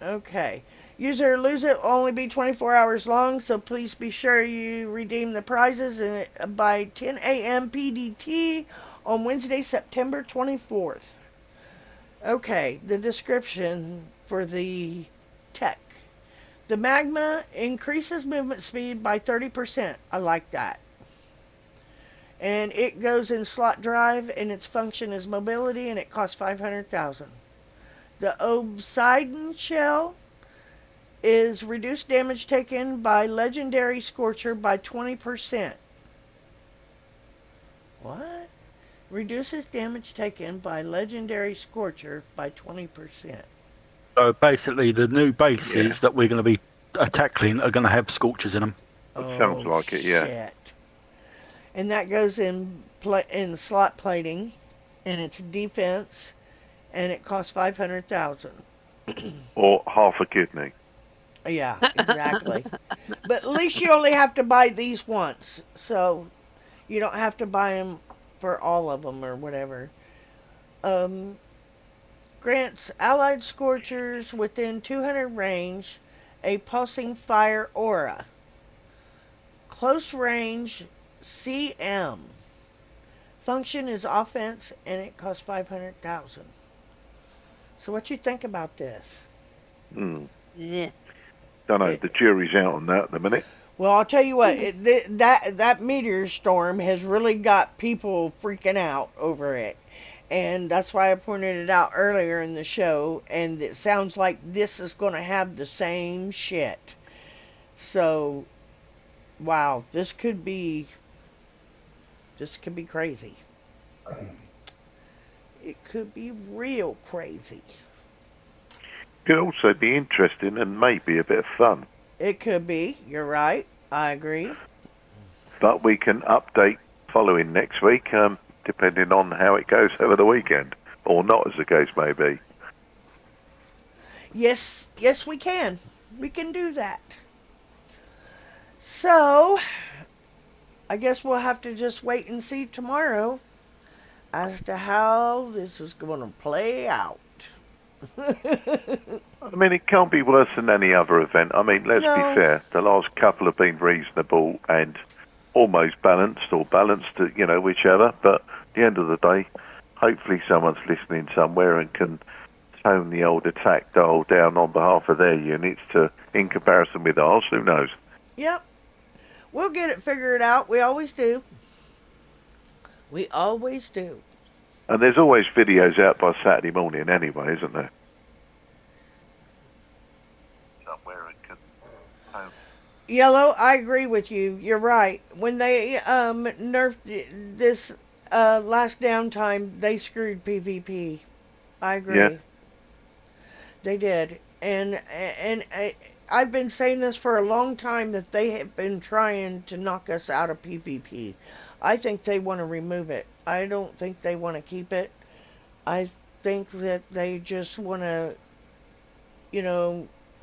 Okay. Use it or lose it will only be 24 hours long, so please be sure you redeem the prizes by 10 a.m. PDT on Wednesday, September 24th. Okay, the description for the tech. The Magma increases movement speed by 30%. I like that. And it goes in slot drive, and its function is mobility, and it costs 500,000. The Obsidian shell is reduced damage taken by Legendary Scorcher by 20%. What? Reduces damage taken by Legendary Scorcher by 20%. So basically, the new bases that we're going to be tackling are going to have scorchers in them. It sounds like it, yeah. Shit. And that goes in slot plating, and it's defense, and it costs 500,000. Or half a kidney. Yeah, exactly. But at least you only have to buy these once, so you don't have to buy them for all of them or whatever. Grants allied scorchers within 200 range a pulsing fire aura. Close range CM. Function is offense, and it costs 500,000. So what you think about this? Yeah. Don't know. The jury's out on that at the minute. Well, I'll tell you what. That meteor storm has really got people freaking out over it, and that's why I pointed it out earlier in the show. And it sounds like this is going to have the same shit. So, wow, this could be crazy. It could be real crazy. Could also be interesting and maybe a bit of fun. It could be. You're right. I agree. But we can update following next week, depending on how it goes over the weekend, or not, as the case may be. Yes, we can. We can do that. So, I guess we'll have to just wait and see tomorrow as to how this is going to play out. I mean, it can't be worse than any other event. I mean, let's be fair. The last couple have been reasonable and almost balanced, or balanced, whichever. But at the end of the day, hopefully someone's listening somewhere and can tone the old attack dial down on behalf of their units in comparison with ours. Who knows? Yep. We'll get it figured out. We always do. We always do. And there's always videos out by Saturday morning anyway, isn't there? Somewhere it can... Yellow, I agree with you. You're right. When they nerfed this last downtime, they screwed PvP. I agree. Yeah. They did. And I've been saying this for a long time, that they have been trying to knock us out of PvP. I think they want to remove it. I don't think they want to keep it. I think that they just want to,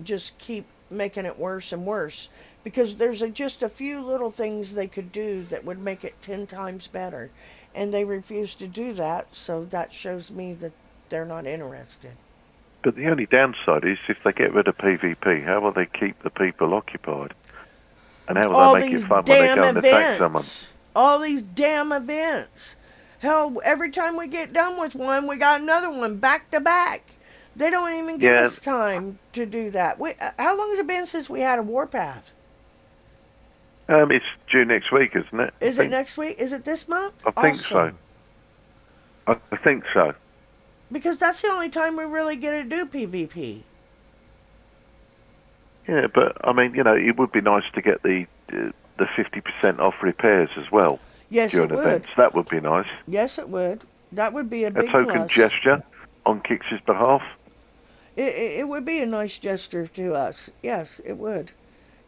just keep making it worse and worse. Because there's just a few little things they could do that would make it 10 times better. And they refuse to do that, so that shows me that they're not interested. But the only downside is if they get rid of PvP, how will they keep the people occupied? And how will they make it fun when they go and attack someone? All these damn events. Hell, every time we get done with one, we got another one back to back. They don't even give us time to do that. How long has it been since we had a Warpath? It's due next week, isn't it? Is it next week? Is it this month? I think so. I think so. Because that's the only time we really get to do PvP. Yeah, but I mean, it would be nice to get the 50% off repairs as well. Yes, during it would. events. That would be nice. Yes, it would. That would be a big token plus. gesture on Kix's behalf. It would be a nice gesture to us. Yes, it would.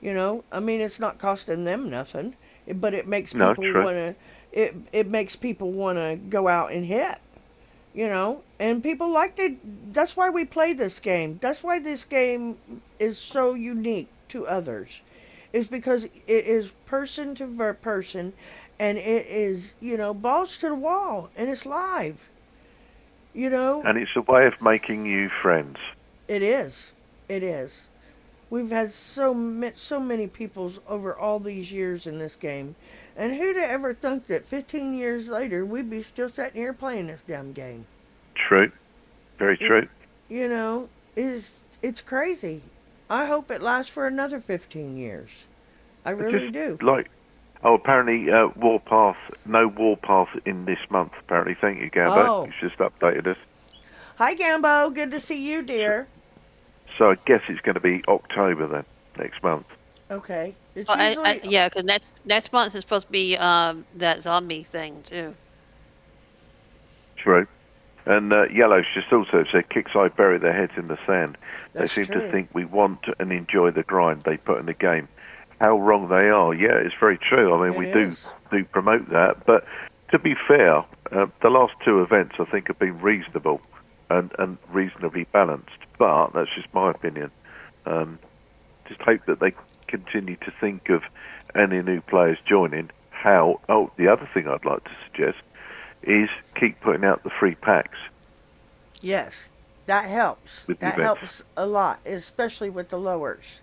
You know, I mean, it's not costing them nothing, but it makes No, people true. wanna. It makes people wanna go out and hit. You know, and people like to. That's why we play this game. That's why this game is so unique to others. Is because it is person to person, and it is, you know, balls to the wall, and it's live. You know, And it's a way of making new friends. it is. It is. We've had so many people over all these years in this game, and who'd have ever thunk that 15 years later we'd be still sitting here playing this damn game? True. Very true. You know, it's crazy. I hope it lasts for another 15 years. I really do. Like, apparently Warpath, no Warpath in this month, apparently. Thank you, Gambo. Oh. He's just updated us. Hi, Gambo. Good to see you, dear. So I guess it's going to be October then, next month. Okay. It's Well, usually yeah, because next month is supposed to be that zombie thing too. True. And Yellow's just also said, Kickside bury their heads in the sand. That's They seem true. to think we want and enjoy the grind they put in the game. How wrong they are. Yeah, it's very true. I mean, It we is. do promote that. But to be fair, the last two events I think have been reasonable and reasonably balanced. But that's just my opinion. Just hope that they continue to think of any new players joining. How? Oh, the other thing I'd like to suggest is keep putting out the free packs. Yes, that helps. With the That events. helps a lot, especially with the lowers.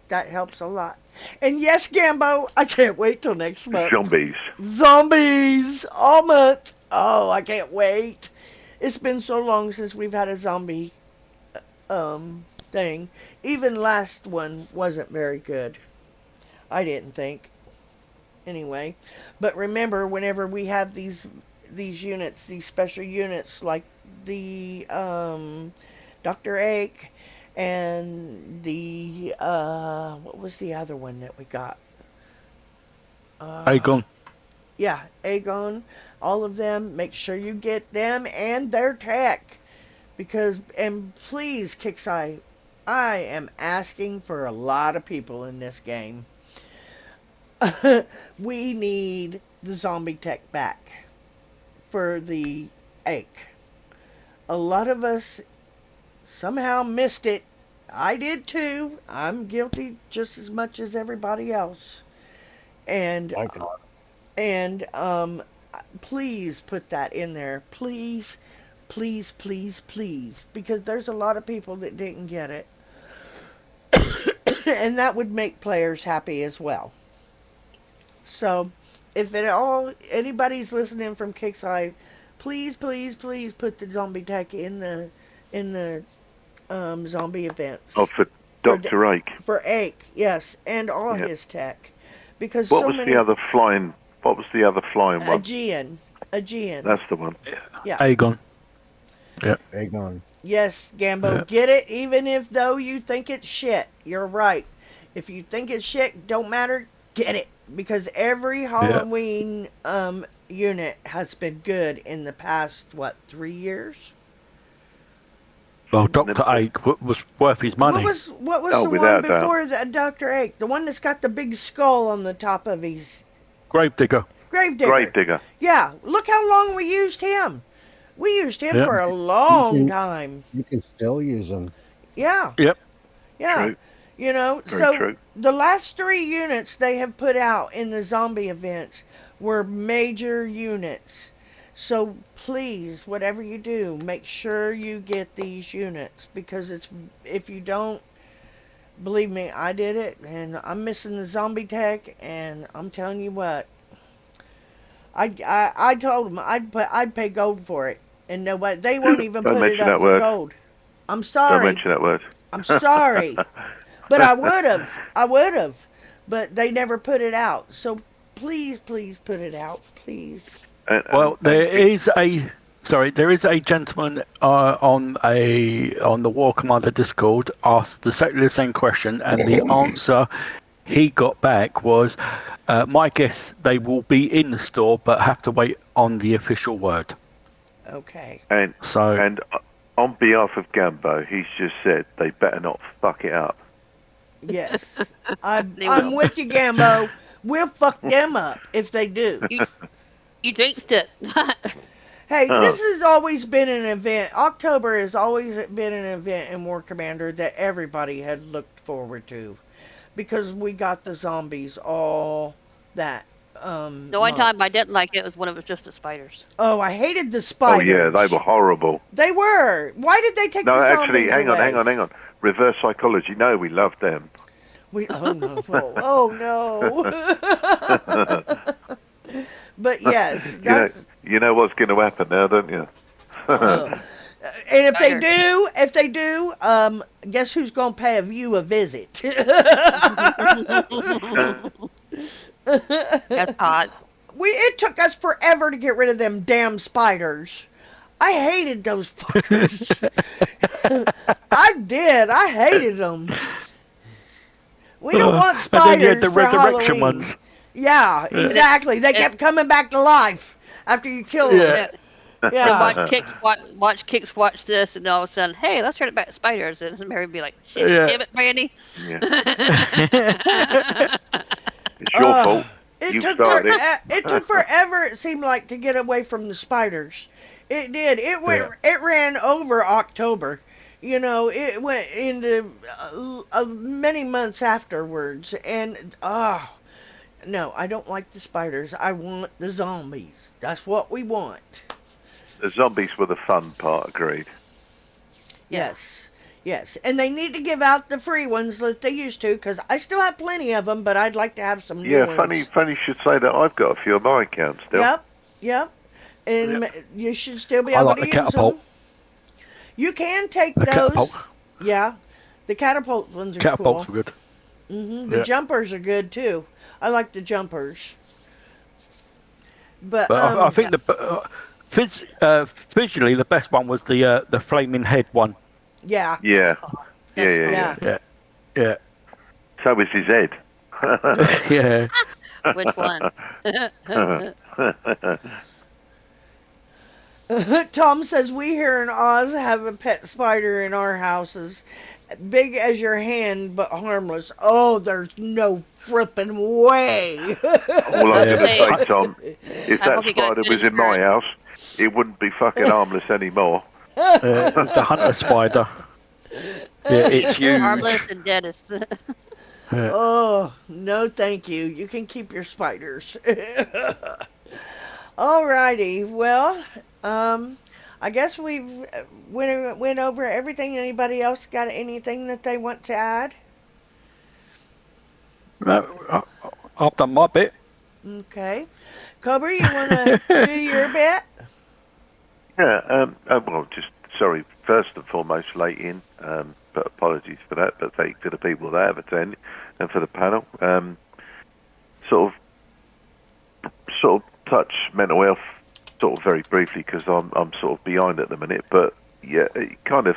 That helps a lot. And yes, Gambo, I can't wait till next month. Zombies. Zombies! All month! Oh, I can't wait. It's been so long since we've had a zombie thing. Even last one wasn't very good. I didn't think. Anyway. But remember, whenever we have these units, these special units like the Dr. Ake and the what was the other one that we got? Aegon. Yeah, Aegon, all of them, make sure you get them and their tech. Because, and please, Kixeye, I am asking for a lot of people in this game. We need the zombie tech back for the Ake. A lot of us somehow missed it. I did too. I'm guilty just as much as everybody else. And I can, please put that in there. Please, please, please, please. Because there's a lot of people that didn't get it. And that would make players happy as well. So, if anybody's listening from Kickside, please, please, please put the zombie tech in the zombie events. Oh, for Dr. Ake. For Ake, yes, and all Yep. his tech. Because What so was many the other flying? What was the other flying one? Aegean. That's the one. Aegon. Aegon. Yes, Gambo, Yeah. get it even if though you think it's shit. You're right. If you think it's shit, don't matter, get it. Because every Halloween unit has been good in the past, 3 years? Well, Dr. Ake was worth his money. What was Oh, the without one a doubt. before the Dr. Ake? The one that's got the big skull on the top of his Gravedigger. Gravedigger. Gravedigger. Yeah, look how long we used him. We used him Yeah. for a long Mhm. time. You can still use them. Yeah. Yep. Yeah. True. You know, Very so true. the last 3 units they have put out in the zombie events were major units. So please, whatever you do, make sure you get these units because if you don't, believe me, I did it and I'm missing the zombie tech and I'm telling you what, I told them I'd pay gold for it and nobody, they won't even Don't put it mention up that for word. gold. I'm Don't sorry. mention that word. I'm sorry. But I would have. But they never put it out. So please, please put it out, please. Well, there is a gentleman on the War Commander Discord asked exactly the same question, and the answer he got back was, "My guess they will be in the store, but have to wait on the official word." Okay. And So and On behalf of Gambo, he's just said they better not fuck it up. Yes, I'm They will. with you, Gambo. We'll fuck them up if they do. You jinxed it. Hey, Oh. this has always been an event. October has always been an event in War Commander that everybody had looked forward to, because we got the zombies all that. The only month. time I didn't like it was when it was just the spiders. Oh, I hated the Oh spiders. yeah, they were horrible. They were. Why did they take No, the zombies actually, hang away? on. Reverse psychology. No, we loved them. Oh no! Oh no! But yes, that's. You know what's going to happen now, don't you? And if they do, guess who's gonna pay you a visit? That's hot. It took us forever to get rid of them damn spiders. I hated those fuckers. I did. I hated them. We don't want And spiders then you had the for resurrection Halloween. ones. Yeah, exactly. They kept coming back to life after you kill them. Yeah. Yeah. Watch Kix watch this, and all of a sudden, hey, let's turn it back to spiders. And Mary would be like, shit, Yeah. damn it, Brandy. Yeah. It's your fault. You started it. It took forever, it seemed like, to get away from the spiders. It did. It went. It ran over October. You know, it went into many months afterwards. And, no, I don't like the spiders. I want the zombies. That's what we want. The zombies were the fun part, agreed. Yes. Yes. And they need to give out the free ones that they used to, because I still have plenty of them, but I'd like to have some new Yeah, ones. funny you should say that. I've got a few of my accounts still. Yep. And you should still be I able like to the use catapult. them. You can take The those. catapult. Yeah. The catapult ones are Catapults cool. were good. The Yeah. jumpers are good too. I like the jumpers. But I think visually the best one was the flaming head one. yeah. Yeah. Yeah. Yeah. So was his head. Yeah. Which one? Tom says we here in Oz have a pet spider in our houses, big as your hand but harmless. Oh, there's no frippin' way. All I'm going to Hey. say, Tom, if I that hope you got spider good was in my insurance. house, it wouldn't be fucking harmless anymore. It's the hunter spider. Yeah, it's huge. Harmless and deadest. Yeah. Oh, no thank you. You can keep your spiders. Alrighty, well, I guess we've went over everything. Anybody else got anything that they want to add? No, I've done my bit. Okay. Cobra, you want to do your bit? Yeah, well, just sorry, first and foremost, late in, but apologies for that, but thank you to the people that have attended and for the panel. Sort of touch mental health sort of very briefly because I'm sort of behind at the minute, but yeah, it kind of,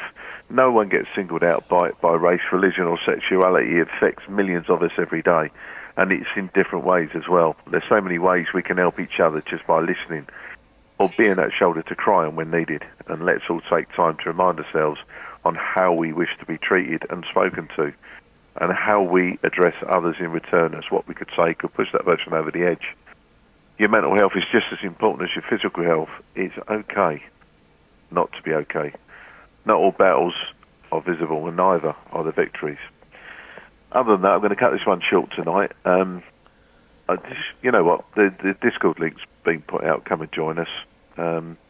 no one gets singled out by race, religion or sexuality. It affects millions of us every day, and it's in different ways as well. There's so many ways we can help each other just by listening or being that shoulder to cry on when needed, and let's all take time to remind ourselves on how we wish to be treated and spoken to, and how we address others in return as what we could say could push that person over the edge. Your mental health is just as important as your physical health. It's okay not to be okay. Not all battles are visible, and neither are the victories. Other than that, I'm going to cut this one short tonight. You know what? The Discord link's been put out. Come and join us.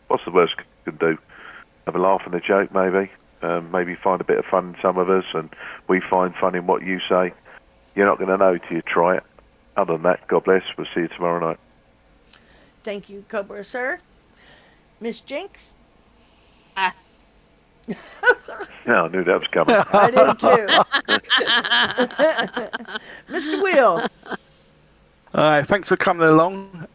What's the worst you can do? Have a laugh and a joke, maybe. Maybe find a bit of fun in some of us, and we find fun in what you say. You're not going to know till you try it. Other than that, God bless. We'll see you tomorrow night. Thank you, Cobra, sir. Miss Jinx? Ah. Yeah, I knew that was coming. I did too. Mr. Will? Thanks for coming along.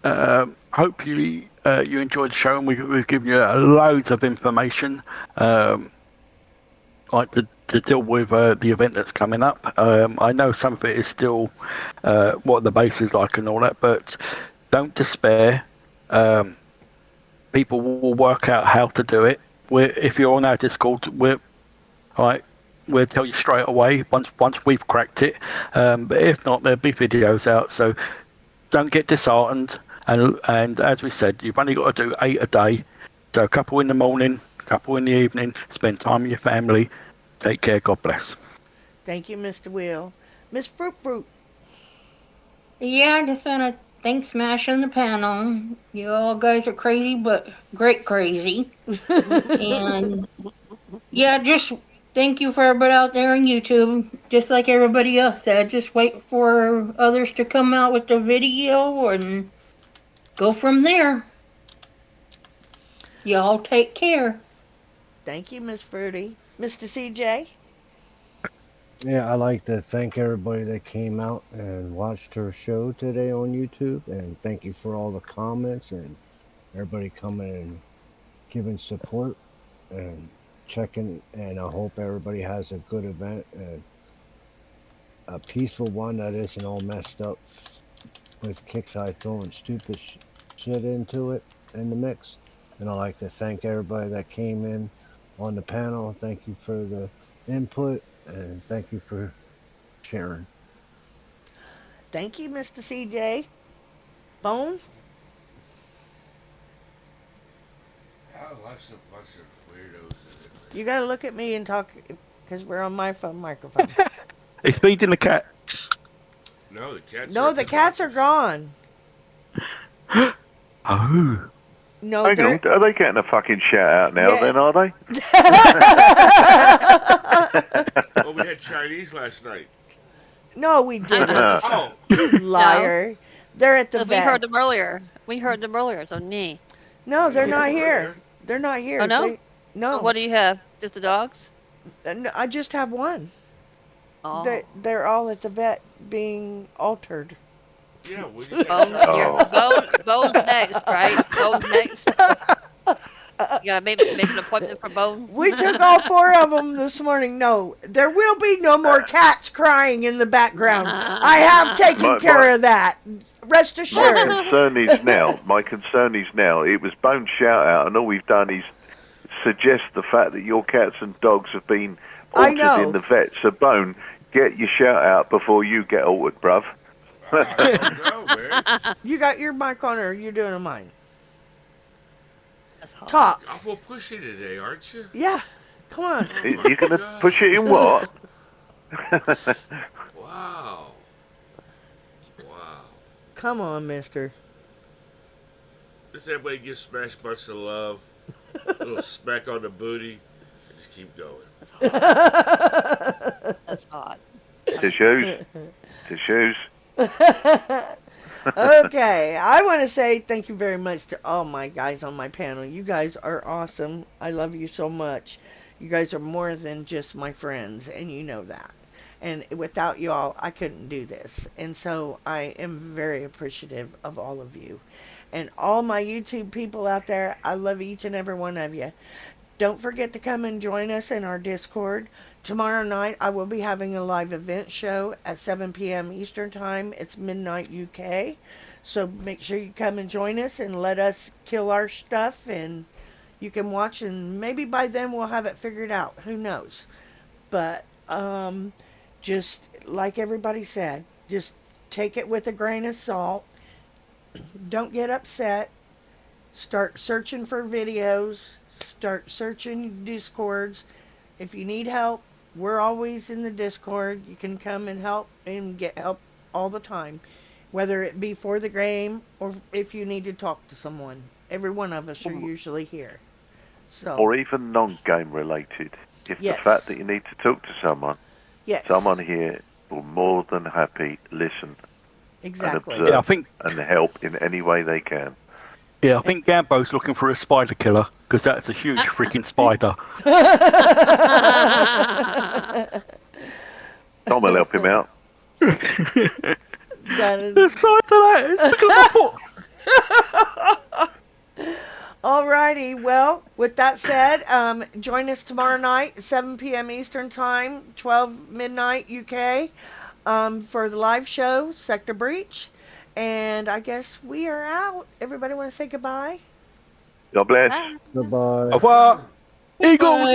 Hope you enjoyed the show, and we've given you loads of information, like to deal with the event that's coming up. I know some of it is still what the base is like and all that, but don't despair. People will work out how to do it. if you're on our Discord, we'll tell you straight away once we've cracked it. But if not, there'll be videos out. So don't get disheartened. And as we said, you've only got to do 8 a day. So a couple in the morning, a couple in the evening. Spend time with your family. Take care. God bless. Thank you, Mr. Will. Miss Fruit. Yeah, I just want to thank Smash on the panel. You all guys are crazy, but great crazy. And yeah, just thank you for everybody out there on YouTube. Just like everybody else said, just wait for others to come out with the video and go from there. Y'all take care. Thank you, Miss Fruity. Mr. CJ? Yeah, I'd like to thank everybody that came out and watched her show today on YouTube, and thank you for all the comments and everybody coming and giving support and checking. And I hope everybody has a good event and a peaceful one that isn't all messed up with Kickside throwing stupid shit into it in the mix. And I'd like to thank everybody that came in on the panel. Thank you for the input. And thank you for sharing. Thank you, Mr. CJ. Bone? Lots of weirdos. You gotta look at me and talk, because we're on my phone microphone. He's feeding the cat. No, the cats. No, the cats are gone. Oh. No, Hang on, are they getting a fucking shout out now? Yeah. Then are they? Well, we had Chinese last night. No, we didn't. Oh, You liar. They're at the We vet. heard them earlier. So nee. No, they're not here. They're not here. Oh, no? No. So what do you have? Just the dogs? No, I just have one. Oh. They're all at the vet being altered. yeah. We Bone's next, right? Bone's next. You gotta make an appointment for Bone. We took all 4 of them this morning. No, there will be no more cats crying in the background. I have taken care of that. Rest assured. My concern is now, it was Bone's shout out, and all we've done is suggest the fact that your cats and dogs have been I altered know. in the vet. So Bone, get your shout out before you get altered, bruv. man. You got your mic on, or you're doing a mine? That's hot. Talk. Awful pushy today, aren't you? Yeah. Come on. You're going to push it in what? Wow. Come on, mister. Just everybody give Smash a bunch of love. A little smack on the booty. And just keep going. That's hot. That's hot. Tissues. Okay, I want to say thank you very much to all my guys on my panel. You guys are awesome. I love you so much. You guys are more than just my friends, and you know that. And without you all, I couldn't do this. And so I am very appreciative of all of you. And all my YouTube people out there, I love each and every one of you. Don't forget to come and join us in our Discord. Tomorrow night, I will be having a live event show at 7 p.m. Eastern Time. It's midnight UK. So make sure you come and join us and let us kill our stuff. And you can watch, and maybe by then we'll have it figured out. Who knows? But just like everybody said, just take it with a grain of salt. Don't get upset. Start searching for videos. Start searching Discords. If you need help, we're always in the Discord. You can come and help and get help all the time, whether it be for the game or if you need to talk to someone. Every one of us are usually here. So. Or even non-game related. If Yes. the fact that you need to talk to someone, Yes. someone here will more than happy listen Exactly. and observe Yeah, I think. and help in any way they can. Yeah, I think Gambo's looking for a spider killer because that's a huge freaking spider. Tom will help him out. That is. The size of that is bigger than my foot. Alrighty, well, with that said, join us tomorrow night, 7 p.m. Eastern Time, 12 midnight UK, for the live show, Sector Breach. And I guess we are out. Everybody want to say goodbye? God bless. Bye. Goodbye. Au revoir. Eagles!